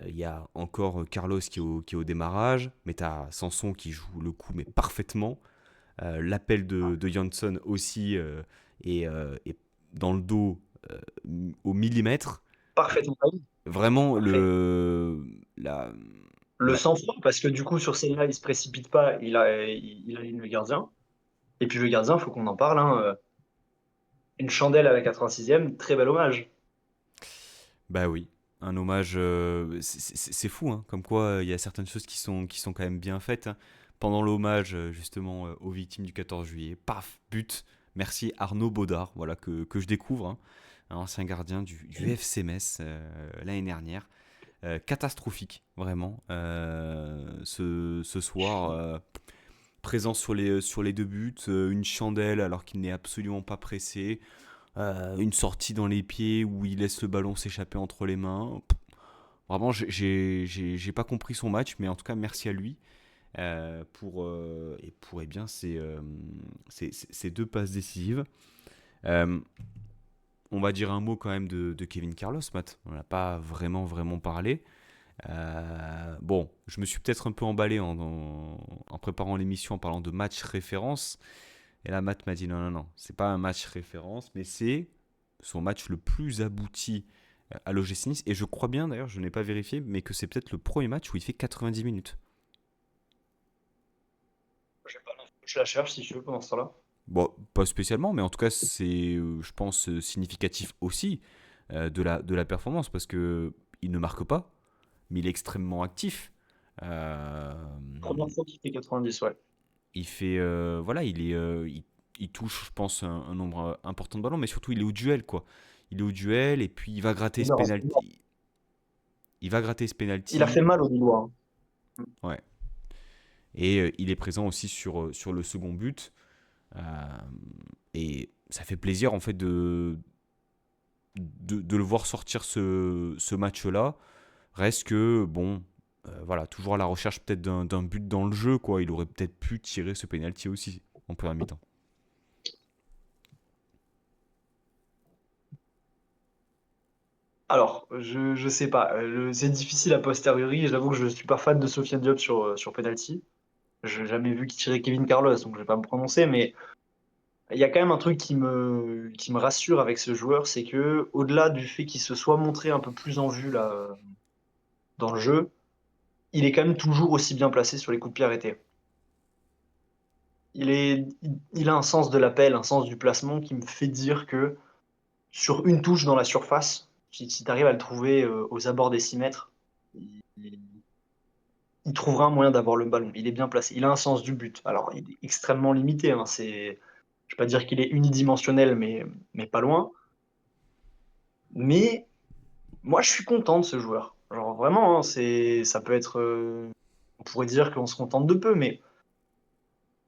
il y a encore Carlos qui est au démarrage, mais tu as Sanson qui joue le coup, mais parfaitement. L'appel de Jansson aussi est dans le dos au millimètre. Parfaitement. Vraiment, Après, la, le la- sang-froid, parce que du coup, sur celle-là, il se précipite pas, il aligne le gardien. Et puis le gardien, il faut qu'on en parle, hein. Une chandelle à la 86e, très bel hommage. Bah oui, un hommage. C'est fou, hein, comme quoi il y a certaines choses qui sont quand même bien faites, hein. Pendant l'hommage, justement, aux victimes du 14 juillet, paf, but. Merci Arnaud Baudard, voilà, que je découvre, hein, un ancien gardien du FC Metz l'année dernière. Catastrophique, vraiment. Ce soir, présent sur les deux buts, une chandelle alors qu'il n'est absolument pas pressé, une sortie dans les pieds où il laisse le ballon s'échapper entre les mains. Vraiment, j'ai pas compris son match, mais en tout cas, merci à lui pour eh bien, ces deux passes décisives. Euh, on va dire un mot quand même de Kevin Carlos, Matt. On n'a pas vraiment parlé. Bon, je me suis peut-être un peu emballé en préparant l'émission en parlant de match référence. Et là, Matt m'a dit non, non, non, c'est pas un match référence, mais c'est son match le plus abouti à l'OGC Nice. Et je crois bien, d'ailleurs, je n'ai pas vérifié, mais que c'est peut-être le premier match où il fait 90 minutes. Je sais pas, je la cherche si tu veux pendant ce temps-là. Bon, pas spécialement, mais en tout cas, c'est, je pense, significatif aussi de la performance, parce que il ne marque pas, mais il est extrêmement actif. Euh, Première fois qu'il fait 90, ouais. il fait, voilà, il touche, je pense, un nombre important de ballons, mais surtout, il est au duel, quoi. Il est au duel, et puis il va gratter ce Énorme. penalty. Il va gratter ce Il a penalty. fait mal au Lillois, hein. Ouais. Et il est présent aussi sur le second but. Euh, et ça fait plaisir en fait de le voir sortir ce match-là. Reste que, bon, voilà, toujours à la recherche peut-être d'un but dans le jeu, quoi. Il aurait peut-être pu tirer ce penalty aussi en première mi-temps. Alors, je sais pas. C'est difficile a posteriori. J'avoue que je suis pas fan de Sofiane Diop sur penalty. Je n'ai jamais vu qu'il tirait Kevin Carlos, donc je vais pas me prononcer. Mais il y a quand même un truc qui me rassure avec ce joueur, c'est que au-delà du fait qu'il se soit montré un peu plus en vue là, dans le jeu, il est quand même toujours aussi bien placé sur les coups de pied arrêtés. Il a un sens de l'appel, un sens du placement qui me fait dire que sur une touche dans la surface, si tu arrives à le trouver aux abords des 6 mètres, il, il trouvera un moyen d'avoir le ballon. Il est bien placé. Il a un sens du but. Alors, il est extrêmement limité. Hein. Je ne vais pas dire qu'il est unidimensionnel, mais pas loin. Mais moi, je suis content de ce joueur. Genre, vraiment, hein, ça peut être. On pourrait dire qu'on se contente de peu, mais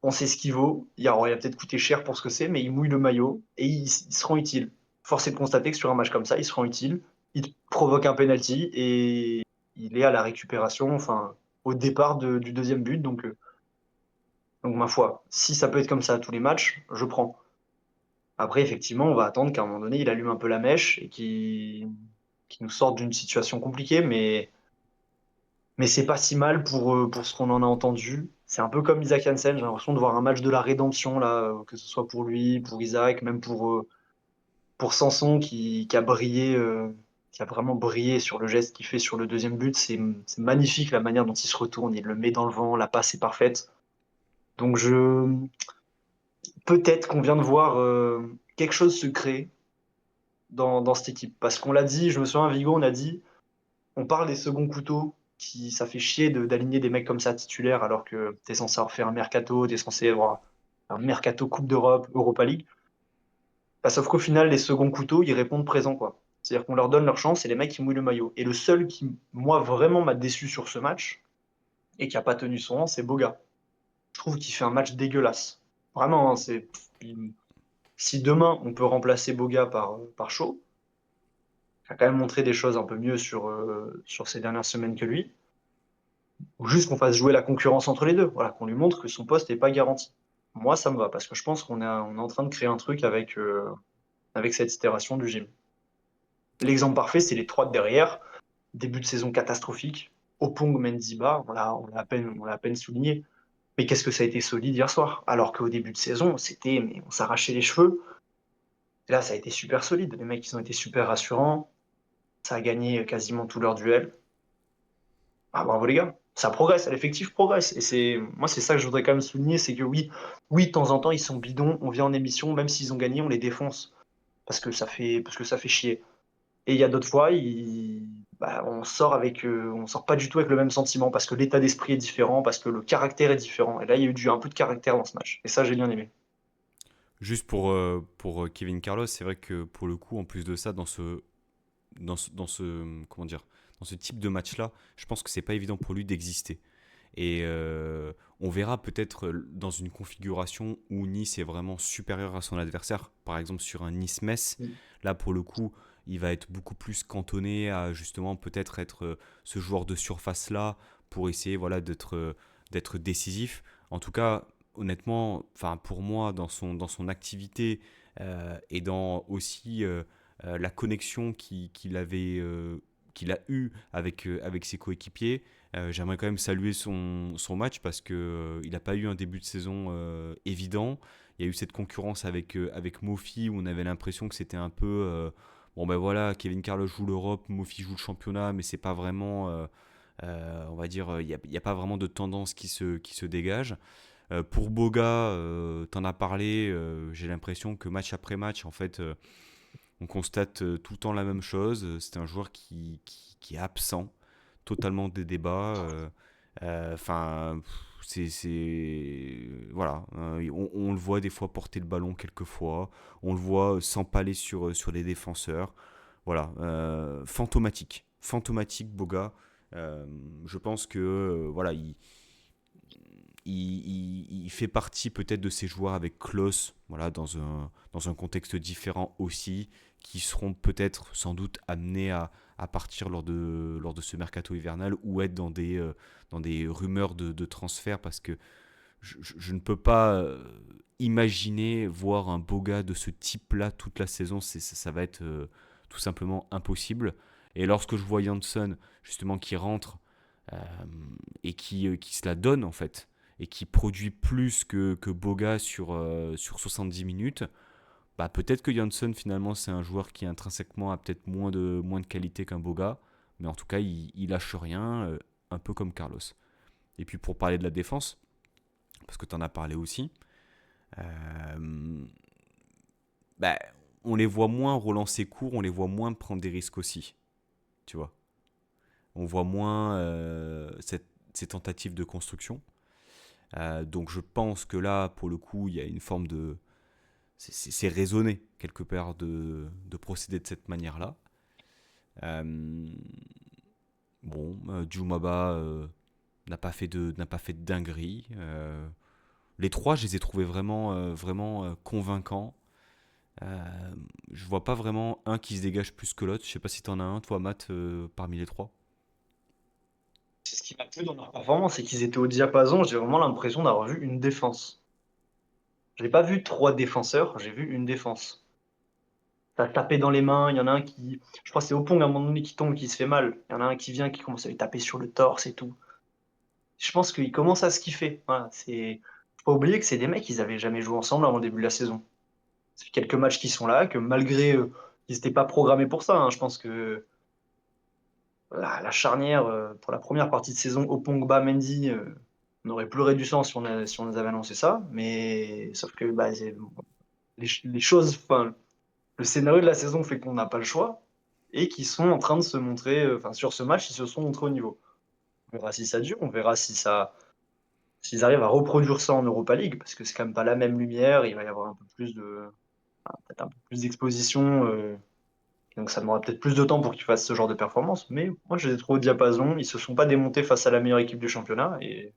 on sait ce qu'il vaut. Il a peut-être coûté cher pour ce que c'est, mais il mouille le maillot et il se rend utile. Force est de constater que sur un match comme ça, il se rend utile. Il provoque un penalty et il est à la récupération, enfin, au départ du deuxième but. Donc, ma foi, si ça peut être comme ça à tous les matchs, je prends. Après, effectivement, on va attendre qu'à un moment donné, il allume un peu la mèche et qu'il nous sorte d'une situation compliquée, mais c'est pas si mal pour ce qu'on en a entendu. C'est un peu comme Isaac Hansen, j'ai l'impression de voir un match de la rédemption, là, que ce soit pour lui, pour Isaac, même pour Sanson qui a brillé, qui a vraiment brillé sur le geste qu'il fait sur le deuxième but. C'est magnifique la manière dont il se retourne, il le met dans le vent, la passe est parfaite. Donc peut-être qu'on vient de voir quelque chose se créer dans cette équipe. Parce qu'on l'a dit, je me souviens, Vigo, on a dit, on parle des seconds couteaux, ça fait chier d'aligner des mecs comme ça titulaires alors que tu es censé avoir fait un mercato, tu es censé avoir un mercato Coupe d'Europe, Europa League. Bah, sauf qu'au final, les seconds couteaux, ils répondent présent, quoi. C'est-à-dire qu'on leur donne leur chance et les mecs, ils mouillent le maillot. Et le seul qui, moi, vraiment m'a déçu sur ce match et qui a pas tenu son rang, c'est Boga. Je trouve qu'il fait un match dégueulasse. Vraiment, hein, si demain on peut remplacer Boga par Shaw, qui a quand même montré des choses un peu mieux sur ces dernières semaines que lui, ou juste qu'on fasse jouer la concurrence entre les deux, voilà, qu'on lui montre que son poste n'est pas garanti. Moi, ça me va, parce que je pense on est en train de créer un truc avec cette itération du gym. L'exemple parfait, c'est les trois de derrière, début de saison catastrophique, Opong, Menziba, on l'a à peine souligné. Mais qu'est-ce que ça a été solide hier soir? Alors qu'au début de saison, mais on s'arrachait les cheveux. Et là, ça a été super solide. Les mecs, ils ont été super rassurants. Ça a gagné quasiment tous leurs duels. Ah, bravo les gars, ça progresse, l'effectif progresse. Et moi, c'est ça que je voudrais quand même souligner, c'est que oui, de temps en temps, ils sont bidons, on vient en émission, même s'ils ont gagné, on les défonce. Parce que ça fait chier. Et il y a d'autres fois, on sort pas du tout avec le même sentiment, parce que l'état d'esprit est différent, parce que le caractère est différent. Et là, il y a eu un peu de caractère dans ce match. Et ça, j'ai bien aimé. Juste pour Kevin Carlos, c'est vrai que pour le coup, en plus de ça, comment dire, dans ce type de match-là, je pense que c'est pas évident pour lui d'exister. Et on verra peut-être dans une configuration où Nice est vraiment supérieur à son adversaire, par exemple sur un Nice-Metz, Mm. là pour le coup, il va être beaucoup plus cantonné à justement peut-être être ce joueur de surface-là pour essayer voilà, d'être décisif. En tout cas, honnêtement, pour moi, dans son activité et dans aussi la connexion qu'il a eue avec ses coéquipiers, j'aimerais quand même saluer son match parce qu'il il n'a pas eu un début de saison évident. Il y a eu cette concurrence avec Mofi où on avait l'impression que c'était un peu bon ben voilà, Kevin Carlos joue l'Europe, Mofi joue le championnat, mais c'est pas vraiment, on va dire, il y a pas vraiment de tendance qui se dégage. Pour Boga, t'en as parlé, j'ai l'impression que match après match, en fait, on constate tout le temps la même chose. C'est un joueur qui est absent totalement des débats. Enfin, voilà. On le voit des fois porter le ballon quelques fois. On le voit s'empaler sur les défenseurs. Voilà. Fantomatique. Fantomatique, Boga. Je pense que voilà, il fait partie peut-être de ces joueurs avec Klose, voilà, dans un contexte différent aussi, qui seront peut-être sans doute amenés à partir lors de ce mercato hivernal ou être dans des rumeurs de transfert parce que je ne peux pas imaginer voir un Boga de ce type-là toute la saison. Ça va être tout simplement impossible. Et lorsque je vois Janssen, justement, qui rentre euh, et qui se la donne, en fait, et qui produit plus que Boga sur 70 minutes, bah, peut-être que Janssen, finalement, c'est un joueur qui intrinsèquement a peut-être moins de qualité qu'un Boga. Mais en tout cas, il lâche rien, un peu comme Carlos. Et puis pour parler de la défense, parce que tu en as parlé aussi, euh, bah, on les voit moins relancer court, on les voit moins prendre des risques aussi, tu vois. On voit moins ces tentatives de construction. Donc je pense que là, pour le coup, il y a une forme de... C'est raisonné, quelque part, de procéder de cette manière-là. Euh, bon, Djoumaba n'a pas fait de dinguerie. Les trois, je les ai trouvés vraiment convaincants. Euh, je vois pas vraiment un qui se dégage plus que l'autre. Je sais pas si t'en as un, toi, Matt, parmi les trois. C'est ce qui m'a plu dans leur performance, c'est qu'ils étaient au diapason. J'ai vraiment l'impression d'avoir vu une défense. J'ai pas vu trois défenseurs, j'ai vu une défense. Ça tapé dans les mains, il y en a un qui, je crois que c'est Opong à un moment donné qui tombe, qui se fait mal. Il y en a un qui vient, qui commence à lui taper sur le torse et tout. Je pense qu'il commence à se kiffer. Voilà, faut pas oublier que c'est des mecs, ils avaient jamais joué ensemble avant le début de la saison. Ça fait quelques matchs qui sont là, que malgré ils n'étaient pas programmés pour ça, hein. Je pense que la charnière pour la première partie de saison, Opongba, Mendy, on aurait pleuré du sang si on nous avait annoncé ça. Mais sauf que bah, les choses, enfin, le scénario de la saison fait qu'on n'a pas le choix et qui sont en train de se montrer, enfin sur ce match, ils se sont montrés au niveau. On verra si ça dure, on verra si ça, s'ils arrivent à reproduire ça en Europa League, parce que c'est quand même pas la même lumière, il va y avoir un peu plus de, peut-être un peu plus d'exposition, donc ça demandera peut-être plus de temps pour qu'ils fassent ce genre de performance. Mais moi, je les ai trouvés au diapason, ils se sont pas démontés face à la meilleure équipe du championnat et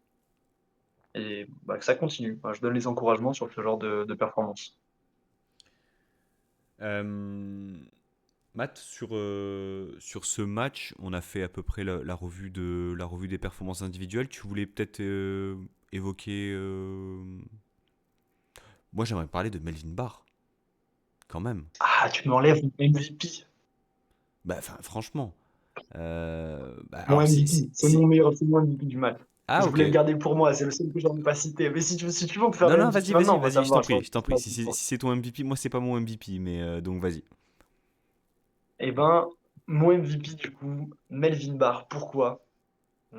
bah, que ça continue. Enfin, je donne les encouragements sur ce genre de performance. Euh, Matt, sur ce match, on a fait à peu près la revue des performances individuelles. Tu voulais peut-être évoquer. Moi, j'aimerais parler de Melvin Barr, quand même. Ah, tu m'enlèves mon MVP. Bah, enfin, franchement. Bah, Mon alors, MVP, c'est mon MVP du match. Ah, Je ok. voulais le garder pour moi, c'est le seul que j'en ai pas cité. Mais si tu veux me faire Non, le non, MVP vas-y, maintenant, moi ça vas-y, me va. je t'en prie. Si c'est ton MVP, moi, c'est pas mon MVP, mais donc vas-y. Eh ben, mon MVP du coup, Melvin Barr. Pourquoi?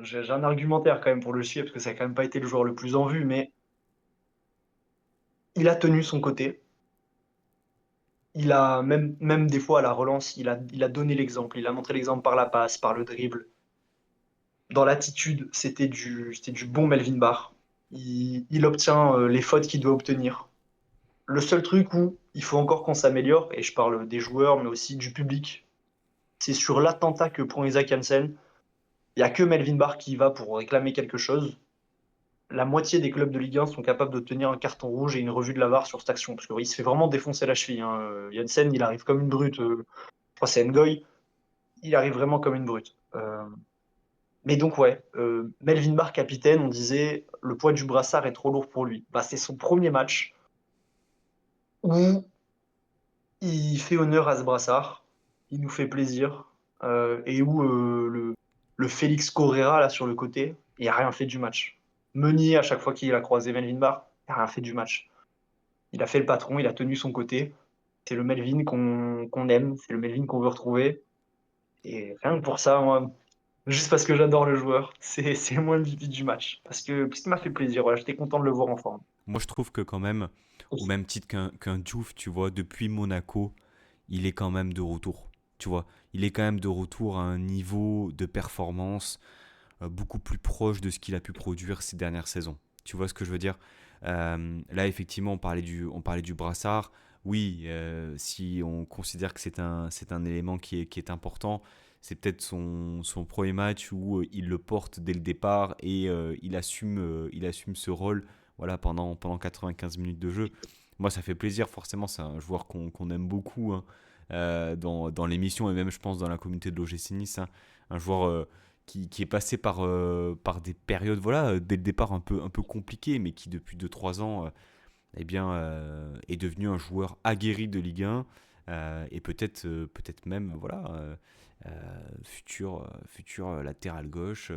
J'ai un argumentaire quand même pour le suivre, parce que ça a quand même pas été le joueur le plus en vue, mais il a tenu son côté. Il a même des fois à la relance, il a donné l'exemple. Il a montré l'exemple par la passe, par le dribble. Dans l'attitude, c'était du bon Melvin Barr. Il obtient les fautes qu'il doit obtenir. Le seul truc où il faut encore qu'on s'améliore, et je parle des joueurs, mais aussi du public, c'est sur l'attentat que prend Isaac Hansen. Il n'y a que Melvin Barr qui y va pour réclamer quelque chose. La moitié des clubs de Ligue 1 sont capables d'obtenir un carton rouge et une revue de la VAR sur cette action. Parce qu'il se fait vraiment défoncer la cheville, hein. Janssen, il arrive comme une brute. Je crois que c'est Ngoy. Il arrive vraiment comme une brute. Mais donc, ouais, Melvin Barr, capitaine, on disait le poids du brassard est trop lourd pour lui. Bah, c'est son premier match où il fait honneur à ce brassard. Il nous fait plaisir. Et où le Félix Correa, là, sur le côté, il n'a rien fait du match. Meunier, à chaque fois qu'il a croisé Melvin Barr, il n'a rien fait du match. Il a fait le patron, il a tenu son côté. C'est le Melvin qu'on aime, c'est le Melvin qu'on veut retrouver. Et rien que pour ça, moi, juste parce que j'adore le joueur, c'est moi le MVP du match. Parce qu'il m'a fait plaisir, voilà, j'étais content de le voir en forme. Moi, je trouve que quand même, au même titre qu'un Diouf, tu vois, depuis Monaco, il est quand même de retour. Tu vois, il est quand même de retour à un niveau de performance beaucoup plus proche de ce qu'il a pu produire ces dernières saisons. Tu vois ce que je veux dire? Là, effectivement, on parlait du brassard. Oui, si on considère que c'est un élément qui est important, c'est peut-être son premier match où il le porte dès le départ et il assume ce rôle voilà, pendant 95 minutes de jeu. Moi, ça fait plaisir, forcément, c'est un joueur qu'on aime beaucoup hein, dans l'émission et même, je pense, dans la communauté de l'OGC Nice. Hein. Un joueur qui est passé par des périodes, voilà, dès le départ un peu compliquées, mais qui, depuis 2 3 ans, eh bien, est devenu un joueur aguerri de Ligue 1 et peut-être même, voilà. Futur latéral gauche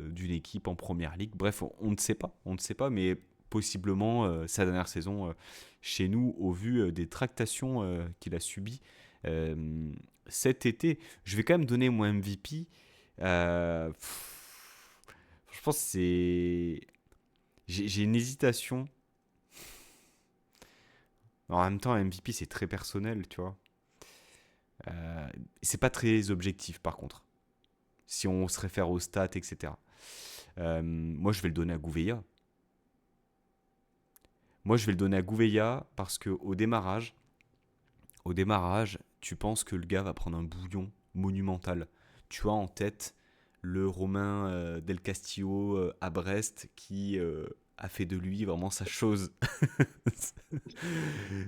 d'une équipe en première ligue. Bref, on ne sait pas, mais possiblement sa dernière saison chez nous au vu des tractations qu'il a subies euh, cet été. Je vais quand même donner mon MVP. Je pense que c'est. J'ai une hésitation. En même temps, MVP c'est très personnel, tu vois. C'est pas très objectif par contre. Si on se réfère aux stats, etc. Moi, je vais le donner à Gouveia. Moi, je vais le donner à Gouveia parce que au démarrage, tu penses que le gars va prendre un bouillon monumental. Tu as en tête le Romain Del Castillo à Brest qui a fait de lui vraiment sa chose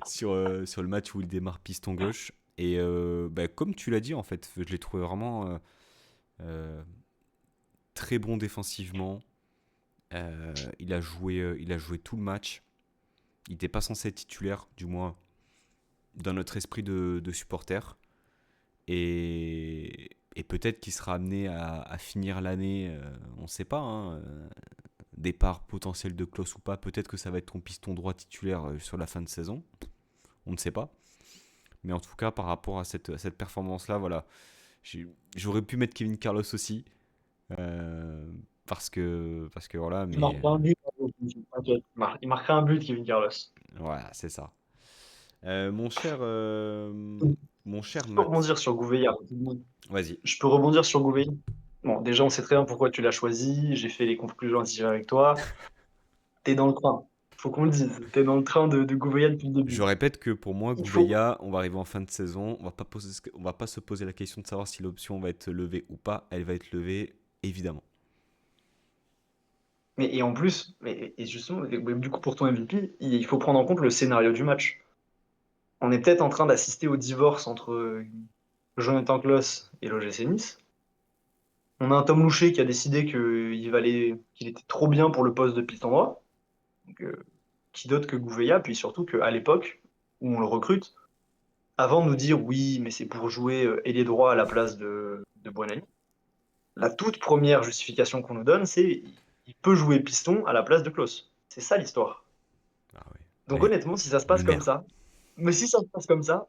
sur le match où il démarre piston gauche. Et bah, comme tu l'as dit, en fait, je l'ai trouvé vraiment euh, très bon défensivement. Il a joué tout le match. Il n'était pas censé être titulaire, du moins dans notre esprit de supporter. Et peut-être qu'il sera amené à finir l'année, on ne sait pas, hein, départ potentiel de Klose ou pas. Peut-être que ça va être ton piston droit titulaire sur la fin de saison. On ne sait pas. Mais en tout cas, par rapport à cette performance-là, voilà, j'aurais pu mettre Kevin Carlos aussi. euh, parce que voilà, Il mais marquera un but. T'inquiète. Il marquera un but, Kevin Carlos. voilà, c'est ça. Euh, mon cher, euh, mon cher Je peux Matt, rebondir sur Gouveia. vas-y. Je peux rebondir sur Gouveia. Bon, déjà, on sait très bien pourquoi tu l'as choisi. J'ai fait les conclusions ainsi avec toi. T'es dans le train. Faut qu'on le dise. T'es dans le train de Gouveia depuis le Je début. répète que pour moi, Il faut. Gouveia, on va arriver en fin de saison. On va pas se poser la question de savoir si l'option va être levée ou pas. Elle va être levée, évidemment. Mais et en plus, et justement, du coup, pour ton MVP, il faut prendre en compte le scénario du match. On est peut-être en train d'assister au divorce entre Jonathan Klaus et l'OGC Nice. On a un Tom Louché qui a décidé qu'il était trop bien pour le poste de piston droit. Donc, qui d'autre que Gouveia, puis surtout qu'à l'époque où on le recrute, avant de nous dire oui, mais c'est pour jouer ailier droit à la place de Buonanni, la toute première justification qu'on nous donne, c'est il peut jouer piston à la place de Klaus. C'est ça l'histoire. Ah ouais. Donc Allez, honnêtement, si ça se passe comme lunaire. ça, mais si ça se passe comme ça,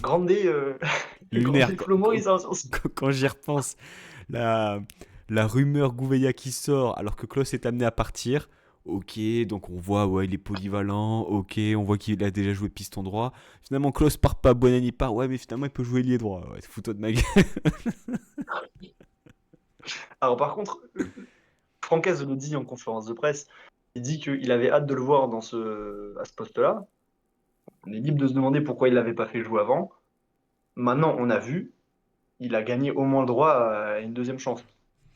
Grande, Grande Lunaire, Flomo, ils sont quand j'y repense, la, la rumeur Gouveia qui sort alors que Klaus est amené à partir. Ok, donc on voit, ouais, il est polyvalent. Ok, on voit qu'il a déjà joué piston droit. Finalement, Klaus part pas, Buonanni part. Ouais, mais finalement, il peut jouer lié droit. Ouais, fous-toi de ma gueule. Alors par contre, Francaise le dit en conférence de presse, il dit qu'il avait hâte de le voir à ce poste-là. On est libre de se demander pourquoi il l'avait pas fait jouer avant. Maintenant, on a vu, il a gagné au moins le droit à une deuxième chance,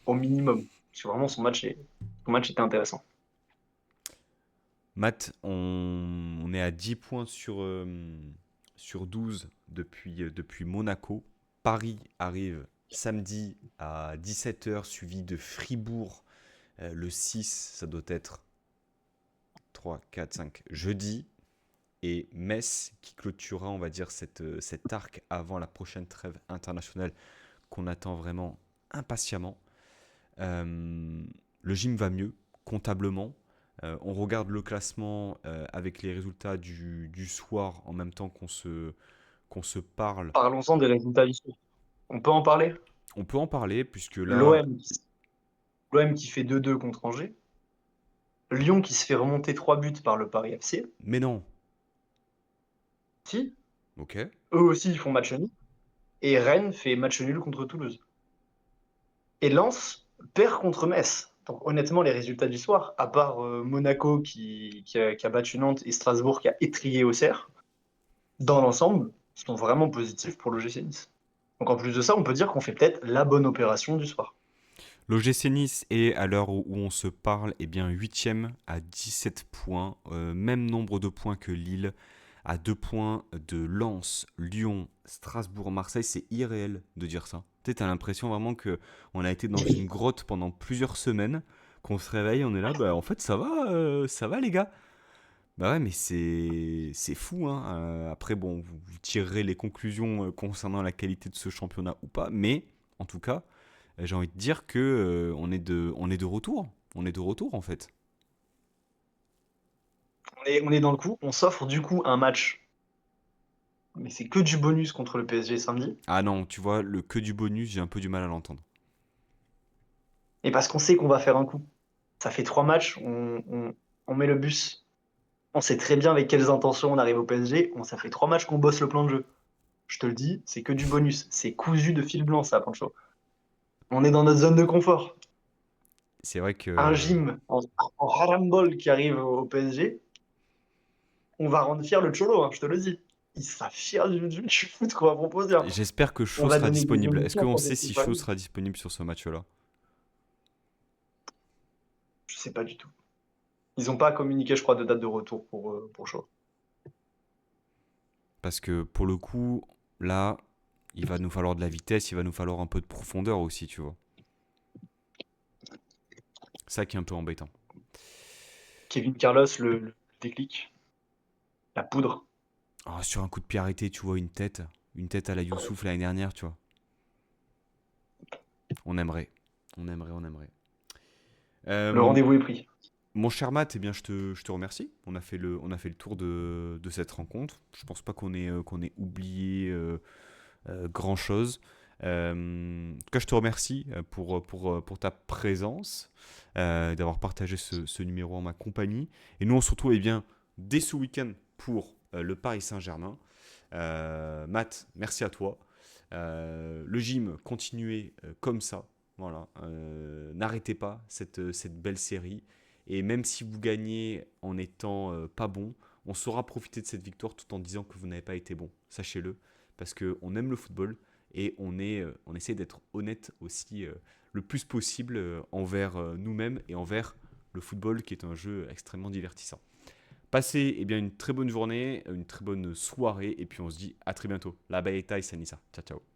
au minimum. Parce que vraiment, son match était intéressant. Matt, on est à 10 points sur 12 depuis Monaco. Paris arrive samedi à 17 h, suivi de Fribourg le 6, ça doit être 3, 4, 5, jeudi. Et Metz qui clôturera, on va dire, cet arc avant la prochaine trêve internationale qu'on attend vraiment impatiemment. Le gym va mieux, comptablement. On regarde le classement avec les résultats du soir en même temps qu'on se parle. Parlons-en des résultats du soir. On peut en parler? On peut en parler puisque là, L'OM, l'OM qui fait 2-2 contre Angers. Lyon qui se fait remonter 3 buts par le Paris FC. mais non, Si, ok. eux aussi ils font match nul. Et Rennes fait match nul contre Toulouse. Et Lens perd contre Metz. Donc honnêtement, les résultats du soir, à part Monaco qui a battu Nantes et Strasbourg qui a étrié Auxerre, dans l'ensemble, sont vraiment positifs pour l'OGC Nice. Donc en plus de ça, on peut dire qu'on fait peut-être la bonne opération du soir. L'OGC Nice est, à l'heure où on se parle, eh bien 8e à 17 points, même nombre de points que Lille, à 2 points de Lens, Lyon, Strasbourg, Marseille. C'est irréel de dire ça. Tu sais, t'as l'impression vraiment qu'on a été dans une grotte pendant plusieurs semaines, qu'on se réveille, on est là, bah en fait ça va les gars. Bah ouais, mais c'est fou, hein. Après, bon, vous tirerez les conclusions concernant la qualité de ce championnat ou pas, mais en tout cas, j'ai envie de dire que on est de retour. On est de retour en fait. On est dans le coup, on s'offre du coup un match, mais c'est que du bonus contre le PSG samedi. Ah non, tu vois, le que du bonus, j'ai un peu du mal à l'entendre. Et parce qu'on sait qu'on va faire un coup. Ça fait 3 matchs, on met le bus. On sait très bien avec quelles intentions on arrive au PSG. Ça fait 3 matchs qu'on bosse le plan de jeu. Je te le dis, c'est que du bonus. C'est cousu de fil blanc, ça, Pancho. On est dans notre zone de confort. C'est vrai Un que gym en harambol qui arrive au PSG, on va rendre fier le Cholo, hein, je te le dis. Il sera fier du foot qu'on va proposer, hein. j'espère que On Shaw va sera donner des disponible. Est-ce émotions qu'on pour sait cette si Shaw compagnie. sera disponible sur ce match-là? Je sais pas du tout. Ils n'ont pas communiqué, je crois, de date de retour pour Shaw. Parce que pour le coup, là, il va nous falloir de la vitesse, il va nous falloir un peu de profondeur aussi, tu vois. Ça qui est un peu embêtant. Kevin Carlos, le déclic, la poudre. Ah, sur un coup de pied arrêté, tu vois, une tête à la Youssouf l'année dernière, tu vois. On aimerait, on aimerait. Le Euh, rendez-vous est pris. Mon cher Matt, eh bien, je te remercie. On a fait le tour de cette rencontre. Je pense pas qu'on ait oublié grand-chose. En tout cas, je te remercie pour ta présence, d'avoir partagé ce numéro en ma compagnie. Et nous, on se retrouve eh bien, dès ce week-end pour le Paris Saint-Germain. Matt, merci à toi. Le gym, continuez comme ça. Voilà. N'arrêtez pas cette belle série. Et même si vous gagnez en étant pas bon, on saura profiter de cette victoire tout en disant que vous n'avez pas été bon. Sachez-le. Parce qu'on aime le football et on essaie d'être honnête aussi le plus possible envers nous-mêmes et envers le football qui est un jeu extrêmement divertissant. Passez eh bien, une très bonne journée, une très bonne soirée et puis on se dit à très bientôt. La Baeta et Sanissa. Ciao ciao.